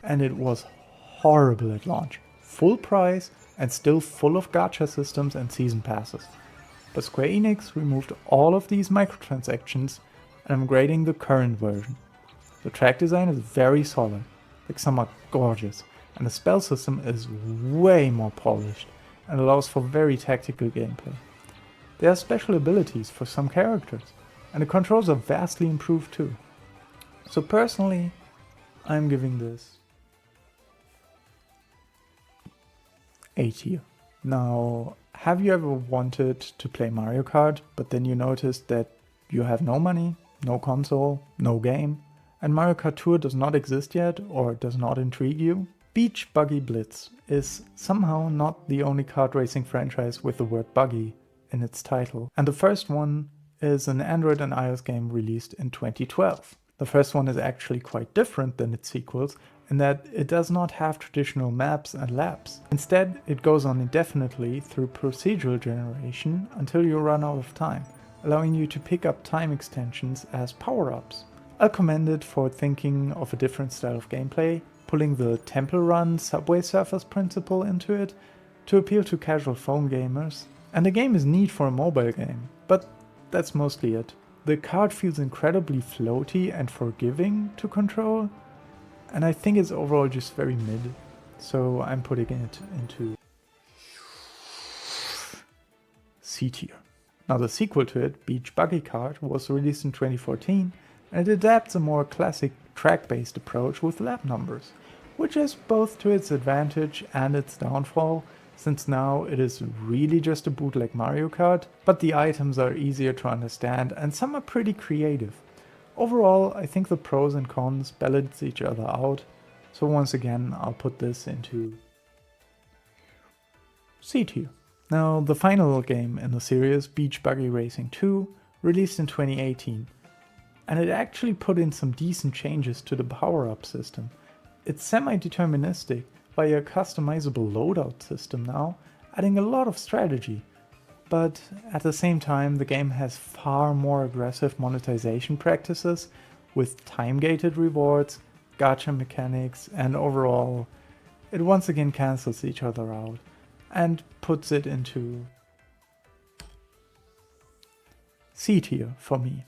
And it was horrible at launch. Full price and still full of gacha systems and season passes. But Square Enix removed all of these microtransactions, and I'm grading the current version. The track design is very solid, like some are gorgeous, and the spell system is way more polished and allows for very tactical gameplay. There are special abilities for some characters, and the controls are vastly improved too. So personally, I'm giving this A tier. Now, have you ever wanted to play Mario Kart, but then you noticed that you have no money, no console, no game, and Mario Kart Tour does not exist yet or does not intrigue you? Beach Buggy Blitz is somehow not the only kart racing franchise with the word buggy in its title, and the first one is an Android and iOS game released in 2012. The first one is actually quite different than its sequels in that it does not have traditional maps and laps. Instead, it goes on indefinitely through procedural generation until you run out of time, allowing you to pick up time extensions as power-ups. I'll commend it for thinking of a different style of gameplay, pulling the Temple Run Subway Surfers principle into it to appeal to casual phone gamers. And the game is neat for a mobile game, but that's mostly it. The kart feels incredibly floaty and forgiving to control, and I think it's overall just very mid, so I'm putting it into C tier. Now the sequel to it, Beach Buggy Kart, was released in 2014, and it adapts a more classic track-based approach with lap numbers, which is both to its advantage and its downfall, since now it is really just a bootleg Mario Kart, but the items are easier to understand and some are pretty creative. Overall, I think the pros and cons balance each other out, so once again I'll put this into C tier. Now the final game in the series, Beach Buggy Racing 2, released in 2018, and it actually put in some decent changes to the power-up system. It's semi-deterministic via a customizable loadout system now, adding a lot of strategy. But at the same time, the game has far more aggressive monetization practices with time-gated rewards, gacha mechanics, and overall, it once again cancels each other out and puts it into C tier for me.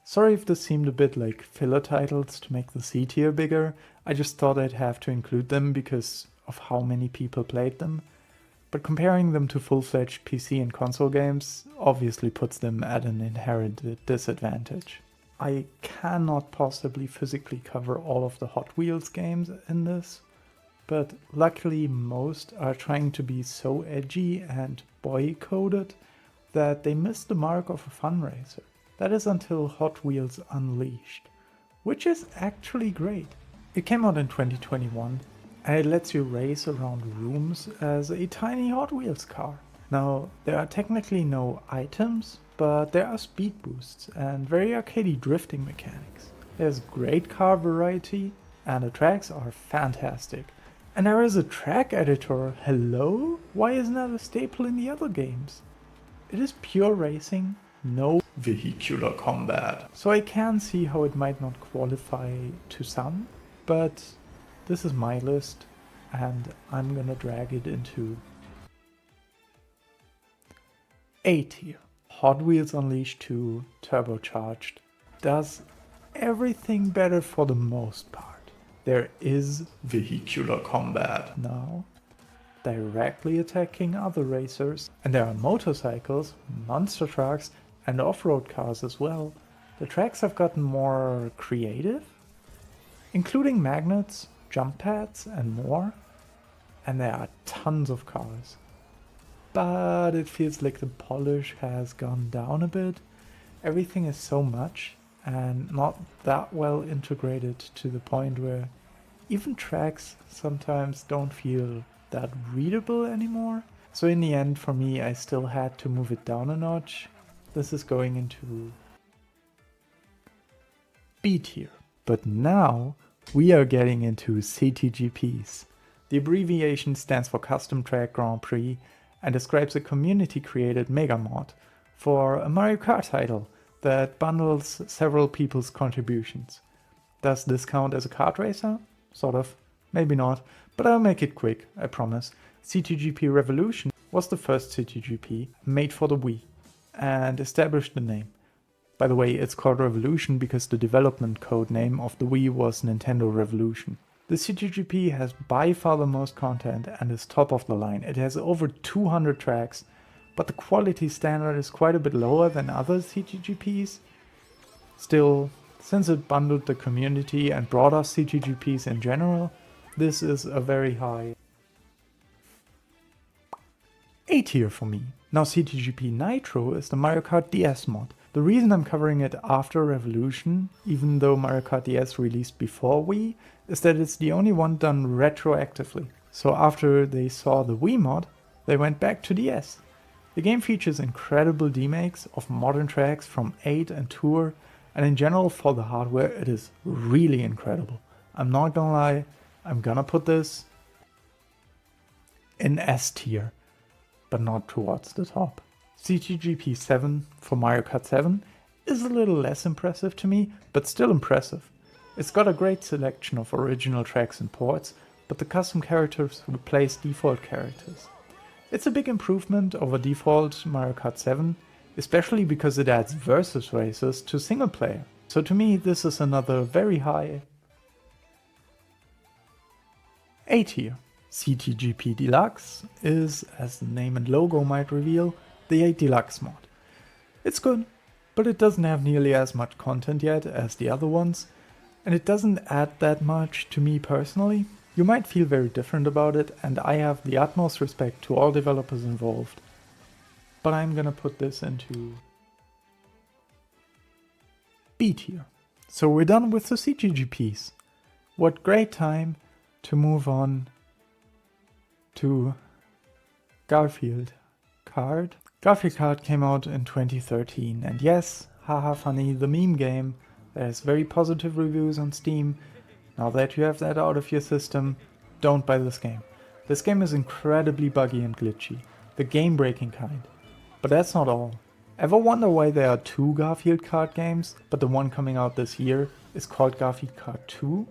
Sorry if this seemed a bit like filler titles to make the C tier bigger, I just thought I'd have to include them because of how many people played them. But comparing them to full-fledged PC and console games obviously puts them at an inherent disadvantage. I cannot possibly physically cover all of the Hot Wheels games in this, but luckily most are trying to be so edgy and boy-coded that they miss the mark of a fun racer. That is until Hot Wheels Unleashed, which is actually great. It came out in 2021 and it lets you race around rooms as a tiny Hot Wheels car. Now, there are technically no items, but there are speed boosts and very arcadey drifting mechanics. There's great car variety and the tracks are fantastic. And there is a track editor, hello? Why isn't that a staple in the other games? It is pure racing, no vehicular combat. So I can see how it might not qualify to some, but this is my list and I'm gonna drag it into A tier. Hot Wheels Unleashed 2 Turbocharged does everything better for the most part. There is vehicular combat now, directly attacking other racers, and there are motorcycles, monster trucks, and off-road cars as well. The tracks have gotten more creative, including magnets, jump pads, and more, and there are tons of cars. But it feels like the polish has gone down a bit. Everything is so much and not that well integrated to the point where even tracks sometimes don't feel that readable anymore. So in the end, for me, I still had to move it down a notch. This is going into B tier. But now we are getting into CTGPs. The abbreviation stands for Custom Track Grand Prix and describes a community-created mega mod for a Mario Kart title that bundles several people's contributions. Does this count as a kart racer? Sort of. Maybe not, but I'll make it quick, I promise. CTGP Revolution was the first CTGP made for the Wii and established the name. By the way, it's called Revolution because the development code name of the Wii was Nintendo Revolution. The CTGP has by far the most content and is top of the line. It has over 200 tracks, but the quality standard is quite a bit lower than other CTGPs. Still, since it bundled the community and brought us CTGPs in general, this is a very high A tier for me. Now CTGP Nitro is the Mario Kart DS mod. The reason I'm covering it after Revolution, even though Mario Kart DS released before Wii, is that it's the only one done retroactively. So after they saw the Wii mod, they went back to DS. The game features incredible demakes of modern tracks from 8 and Tour, and in general for the hardware it is really incredible. I'm not gonna lie, I'm gonna put this in S tier, but not towards the top. CTGP 7 for Mario Kart 7 is a little less impressive to me, but still impressive. It's got a great selection of original tracks and ports, but the custom characters replace default characters. It's a big improvement over default Mario Kart 7, especially because it adds versus races to single player. So to me this is another very high A tier. CTGP Deluxe is, as the name and logo might reveal, the 8 Deluxe mod. It's good, but it doesn't have nearly as much content yet as the other ones, and it doesn't add that much to me personally. You might feel very different about it, and I have the utmost respect to all developers involved, but I'm gonna put this into B tier. So we're done with the CTGPs. What great time to move on to Garfield Kart. Garfield Kart came out in 2013, and yes, haha funny, the meme game. There's very positive reviews on Steam. Now that you have that out of your system, don't buy this game. This game is incredibly buggy and glitchy, the game-breaking kind. But that's not all. Ever wonder why there are 2 Garfield Kart games, but the one coming out this year is called Garfield Kart 2?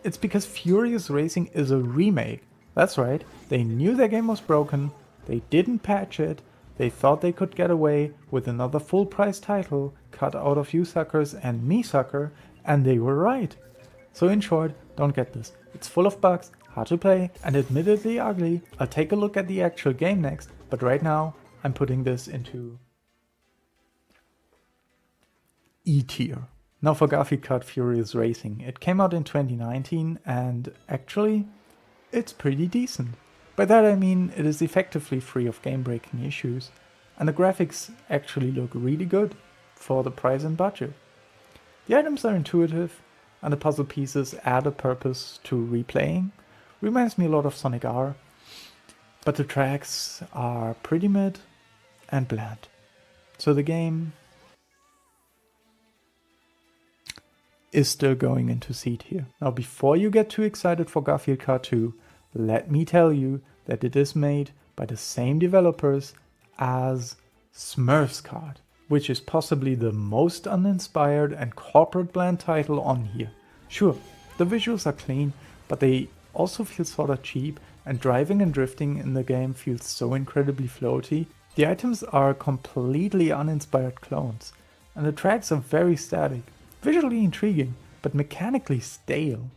It's because Furious Racing is a remake. That's right, they knew their game was broken, they didn't patch it, they thought they could get away with another full price title cut out of you suckers and me sucker, and they were right. So in short, don't get this. It's full of bugs, hard to play, and admittedly ugly. I'll take a look at the actual game next, but right now I'm putting this into E tier. Now for Garfield Kart Furious Racing. It came out in 2019 and actually it's pretty decent. By that I mean it is effectively free of game-breaking issues, and the graphics actually look really good for the price and budget. The items are intuitive, and the puzzle pieces add a purpose to replaying. Reminds me a lot of Sonic R, but the tracks are pretty mid and bland. So the game is still going into C tier. Now before you get too excited for Garfield Kart 2, let me tell you that it is made by the same developers as Smurfs Kart, which is possibly the most uninspired and corporate bland title on here. Sure, the visuals are clean, but they also feel sorta cheap, and driving and drifting in the game feels so incredibly floaty. The items are completely uninspired clones, and the tracks are very static, visually intriguing, but mechanically stale.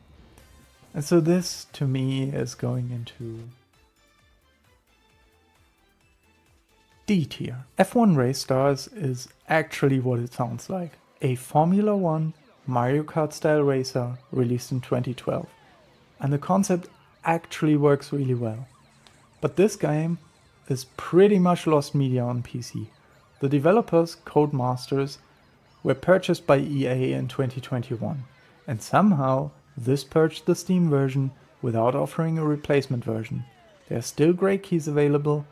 And so this, to me, is going into D tier. F1 Race Stars is actually what it sounds like. A Formula 1 Mario Kart style racer released in 2012. And the concept actually works really well. But this game is pretty much lost media on PC. The developers, Codemasters, were purchased by EA in 2021. And somehow this purged the Steam version without offering a replacement version. There are still great keys available,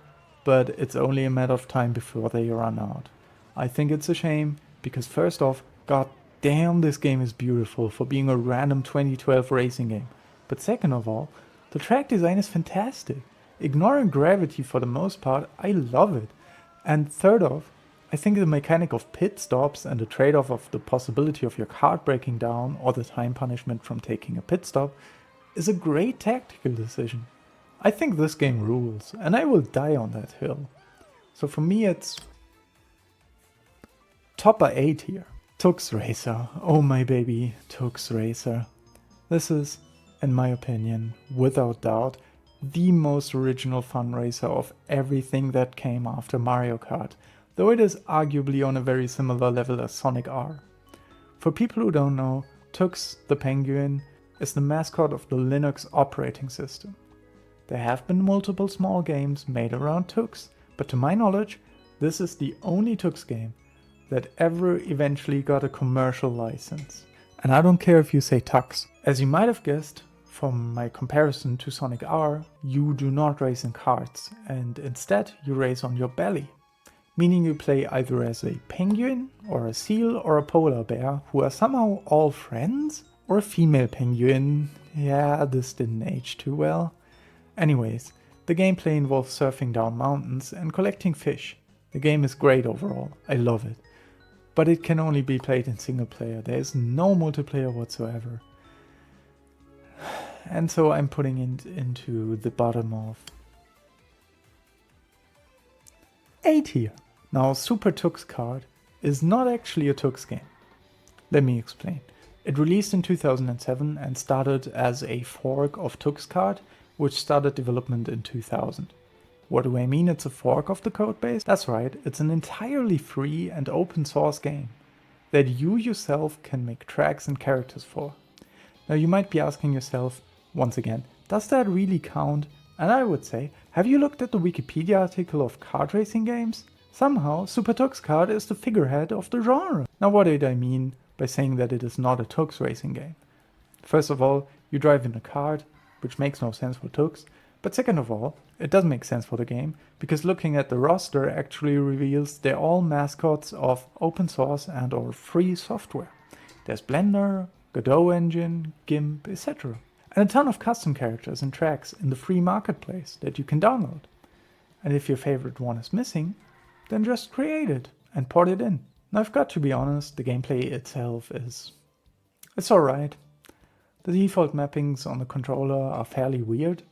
but it's only a matter of time before they run out. I think it's a shame, because first off, god damn, this game is beautiful for being a random 2012 racing game. But second of all, the track design is fantastic. Ignoring gravity for the most part, I love it. And third off, I think the mechanic of pit stops and the trade-off of the possibility of your kart breaking down or the time punishment from taking a pit stop is a great tactical decision. I think this game rules, and I will die on that hill. So for me it's Topper A tier. Tux Racer, oh my baby, Tux Racer. This is, in my opinion, without doubt, the most original fun racer of everything that came after Mario Kart, though it is arguably on a very similar level as Sonic R. For people who don't know, Tux the Penguin is the mascot of the Linux operating system. There have been multiple small games made around Tux, but to my knowledge, this is the only Tux game that ever eventually got a commercial license. And I don't care if you say Tux. As you might have guessed, from my comparison to Sonic R, you do not race in karts, and instead you race on your belly. Meaning you play either as a penguin, or a seal, or a polar bear, who are somehow all friends, or a female penguin. Yeah, this didn't age too well. Anyways, the gameplay involves surfing down mountains and collecting fish. The game is great overall, I love it. But it can only be played in single player, there is no multiplayer whatsoever. And so I'm putting it into the bottom of A tier. Now Super Tux Kart is not actually a Tux game. Let me explain. It released in 2007 and started as a fork of Tux Kart, which started development in 2000. What do I mean it's a fork of the codebase? That's right, it's an entirely free and open source game that you yourself can make tracks and characters for. Now you might be asking yourself, once again, does that really count? And I would say, have you looked at the Wikipedia article of kart racing games? Somehow, Super Tux Kart is the figurehead of the genre. Now what did I mean by saying that it is not a Tux racing game? First of all, you drive in a kart, which makes no sense for Tux. But second of all, it does make sense for the game, because looking at the roster actually reveals they're all mascots of open source and or free software. There's Blender, Godot engine, GIMP, etc. And a ton of custom characters and tracks in the free marketplace that you can download. And if your favorite one is missing, then just create it and port it in. Now I've got to be honest, the gameplay itself it's alright. The default mappings on the controller are fairly weird,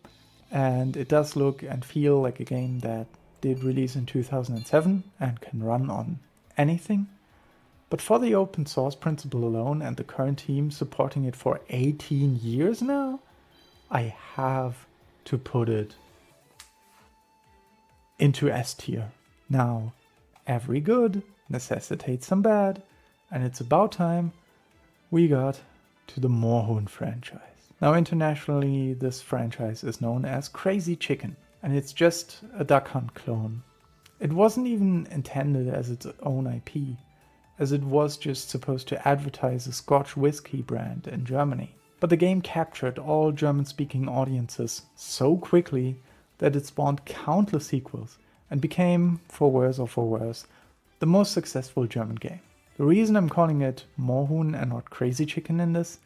and it does look and feel like a game that did release in 2007 and can run on anything. But for the open source principle alone and the current team supporting it for 18 years now, I have to put it into S tier. Now, every good necessitates some bad, and it's about time we got to the Moorhuhn franchise. Now internationally, this franchise is known as Crazy Chicken, and it's just a Duck Hunt clone. It wasn't even intended as its own IP, as it was just supposed to advertise a Scotch whiskey brand in Germany. But the game captured all German-speaking audiences so quickly that it spawned countless sequels and became, for worse or for worse, the most successful German game. The reason I'm calling it Moorhuhn and not Crazy Chicken in this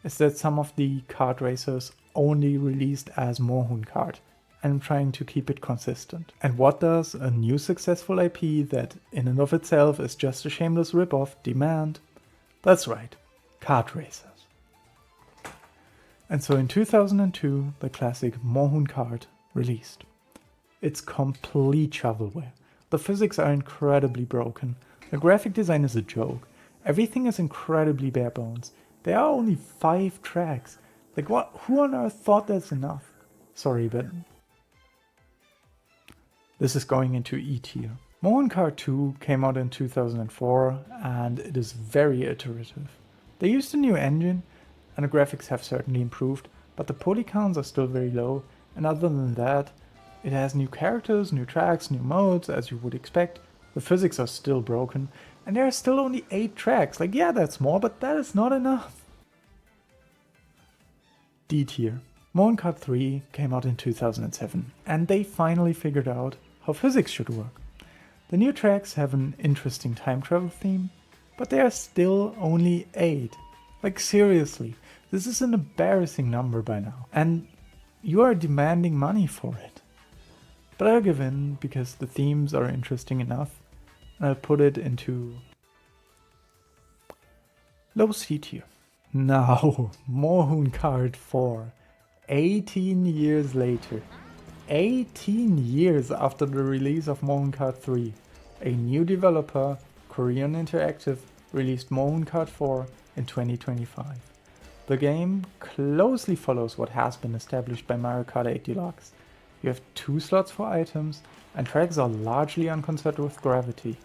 is that some of the kart racers only released as Moorhuhn Kart, and I'm trying to keep it consistent. And what does a new successful IP that in and of itself is just a shameless ripoff demand? That's right, kart racers. And so in 2002, the classic Moorhuhn Kart released. It's complete shovelware. The physics are incredibly broken. The graphic design is a joke. Everything is incredibly bare bones. There are only 5 tracks. Like what? Who on earth thought that's enough? Sorry, but this is going into E tier. Moorhuhn Kart 2 came out in 2004 and it is very iterative. They used a new engine and the graphics have certainly improved, but the poly counts are still very low, and other than that, it has new characters, new tracks, new modes, as you would expect. The physics are still broken, and there are still only 8 tracks. Like, yeah, that's more, but that is not enough. D tier. Moorhuhn Kart 3 came out in 2007, and they finally figured out how physics should work. The new tracks have an interesting time travel theme, but they are still only 8. Like, seriously, this is an embarrassing number by now, and you are demanding money for it. But I'll give in because the themes are interesting enough, and I'll put it into low C tier. Now, Moorhuhn Kart 4, 18 years later. 18 years after the release of Moorhuhn Kart 3, a new developer, Korean Interactive, released Moorhuhn Kart 4 in 2025. The game closely follows what has been established by Mario Kart 8 Deluxe. You have 2 slots for items, and tracks are largely unconcerned with gravity.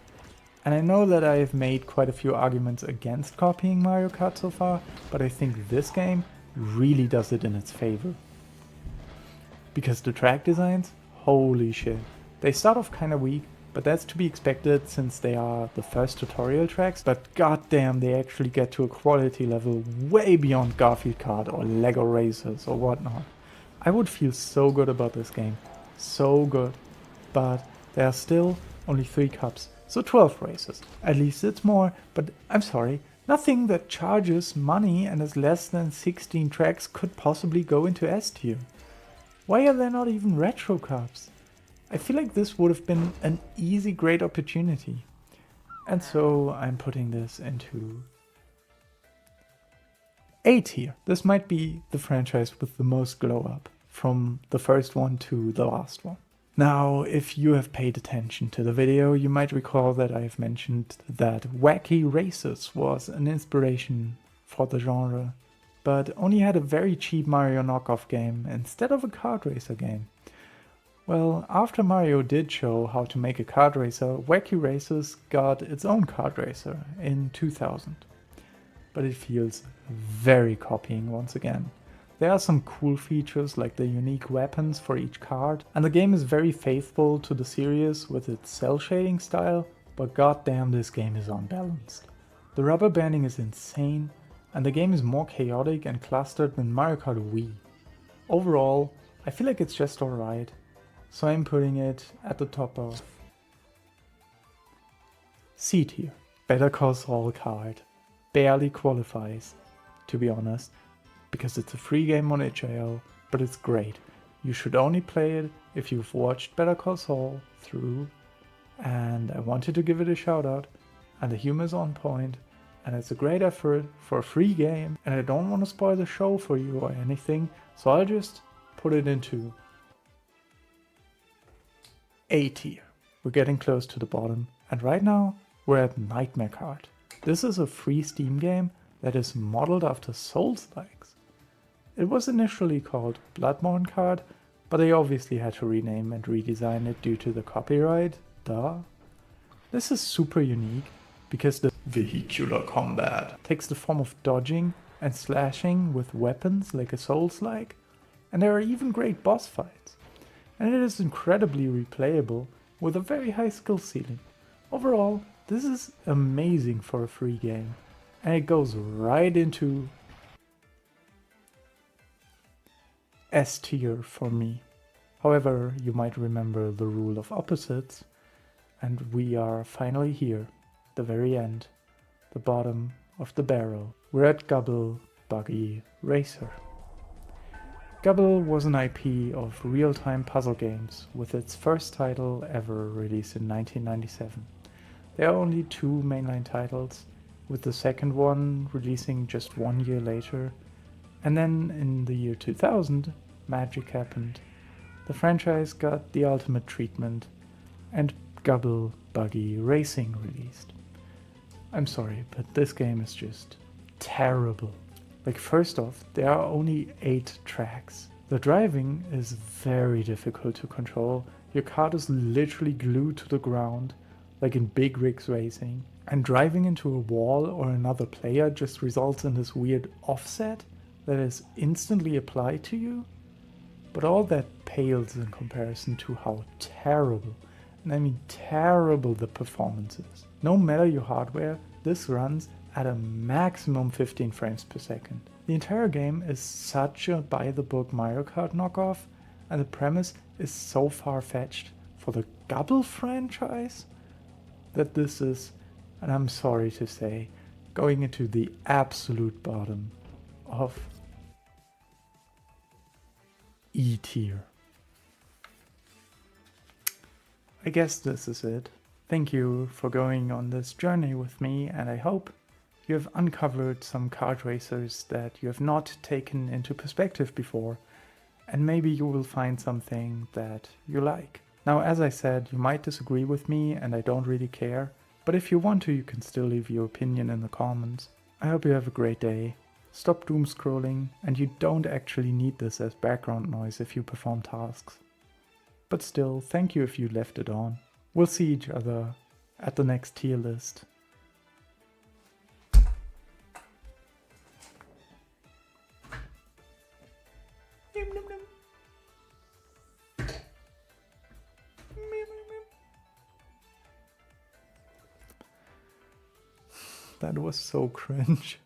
And I know that I have made quite a few arguments against copying Mario Kart so far, but I think this game really does it in its favor. Because the track designs, holy shit. They start off kinda weak, but that's to be expected since they are the first tutorial tracks, but goddamn they actually get to a quality level way beyond Garfield Kart or Lego Racers or whatnot. I would feel so good about this game, so good, but there are still only 3 cups, so 12 races. At least it's more, but I'm sorry, nothing that charges money and is less than 16 tracks could possibly go into S tier. Why are there not even retro cups? I feel like this would have been an easy great opportunity. And so I'm putting this into A tier. This might be the franchise with the most glow up, from the first one to the last one. Now, if you have paid attention to the video, you might recall that I have mentioned that Wacky Races was an inspiration for the genre, but only had a very cheap Mario knockoff game instead of a kart racer game. Well, after Mario did show how to make a kart racer, Wacky Races got its own kart racer in 2000. But it feels very copying once again. There are some cool features like the unique weapons for each kart, and the game is very faithful to the series with its cel shading style, but goddamn this game is unbalanced. The rubber banding is insane, and the game is more chaotic and clustered than Mario Kart Wii. Overall, I feel like it's just alright. So I'm putting it at the top of C tier. Better Call Saul Kart. Barely qualifies, to be honest, because it's a free game on itch.io, but it's great. You should only play it if you've watched Better Call Saul through, and I wanted to give it a shout out, and the humor is on point, and it's a great effort for a free game, and I don't want to spoil the show for you or anything, so I'll just put it into A tier. We're getting close to the bottom, and right now we're at Nightmare Kart. This is a free Steam game that is modeled after Souls-likes. It was initially called Bloodborne Kart, but they obviously had to rename and redesign it due to the copyright, duh. This is super unique because the vehicular combat takes the form of dodging and slashing with weapons like a Souls-like, and there are even great boss fights. And it is incredibly replayable with a very high skill ceiling. Overall, this is amazing for a free game, and it goes right into S tier for me. However, you might remember the rule of opposites, and we are finally here, the very end, the bottom of the barrel. We're at Gubble, Buggy, Racer. Gubble was an IP of real-time puzzle games, with its first title ever released in 1997. There are only 2 mainline titles, with the second one releasing just 1 year later, and then in the year 2000, magic happened. The franchise got the ultimate treatment, and Gubble Buggy Racing released. I'm sorry, but this game is just terrible. Like, first off, there are only 8 tracks. The driving is very difficult to control. Your kart is literally glued to the ground, like in Big Rigs Racing. And driving into a wall or another player just results in this weird offset that is instantly applied to you. But all that pales in comparison to how terrible, and I mean terrible, the performance is. No matter your hardware, this runs at a maximum 15 frames per second. The entire game is such a by-the-book Mario Kart knockoff, and the premise is so far-fetched for the Gubble franchise that this is, and I'm sorry to say, going into the absolute bottom of E tier. I guess this is it. Thank you for going on this journey with me, and I hope you have uncovered some kart racers that you have not taken into perspective before, and maybe you will find something that you like. Now, as I said, you might disagree with me, and I don't really care, but if you want to, you can still leave your opinion in the comments. I hope you have a great day. Stop doom scrolling, and you don't actually need this as background noise if you perform tasks. But still, thank you if you left it on. We'll see each other at the next tier list. That was so cringe.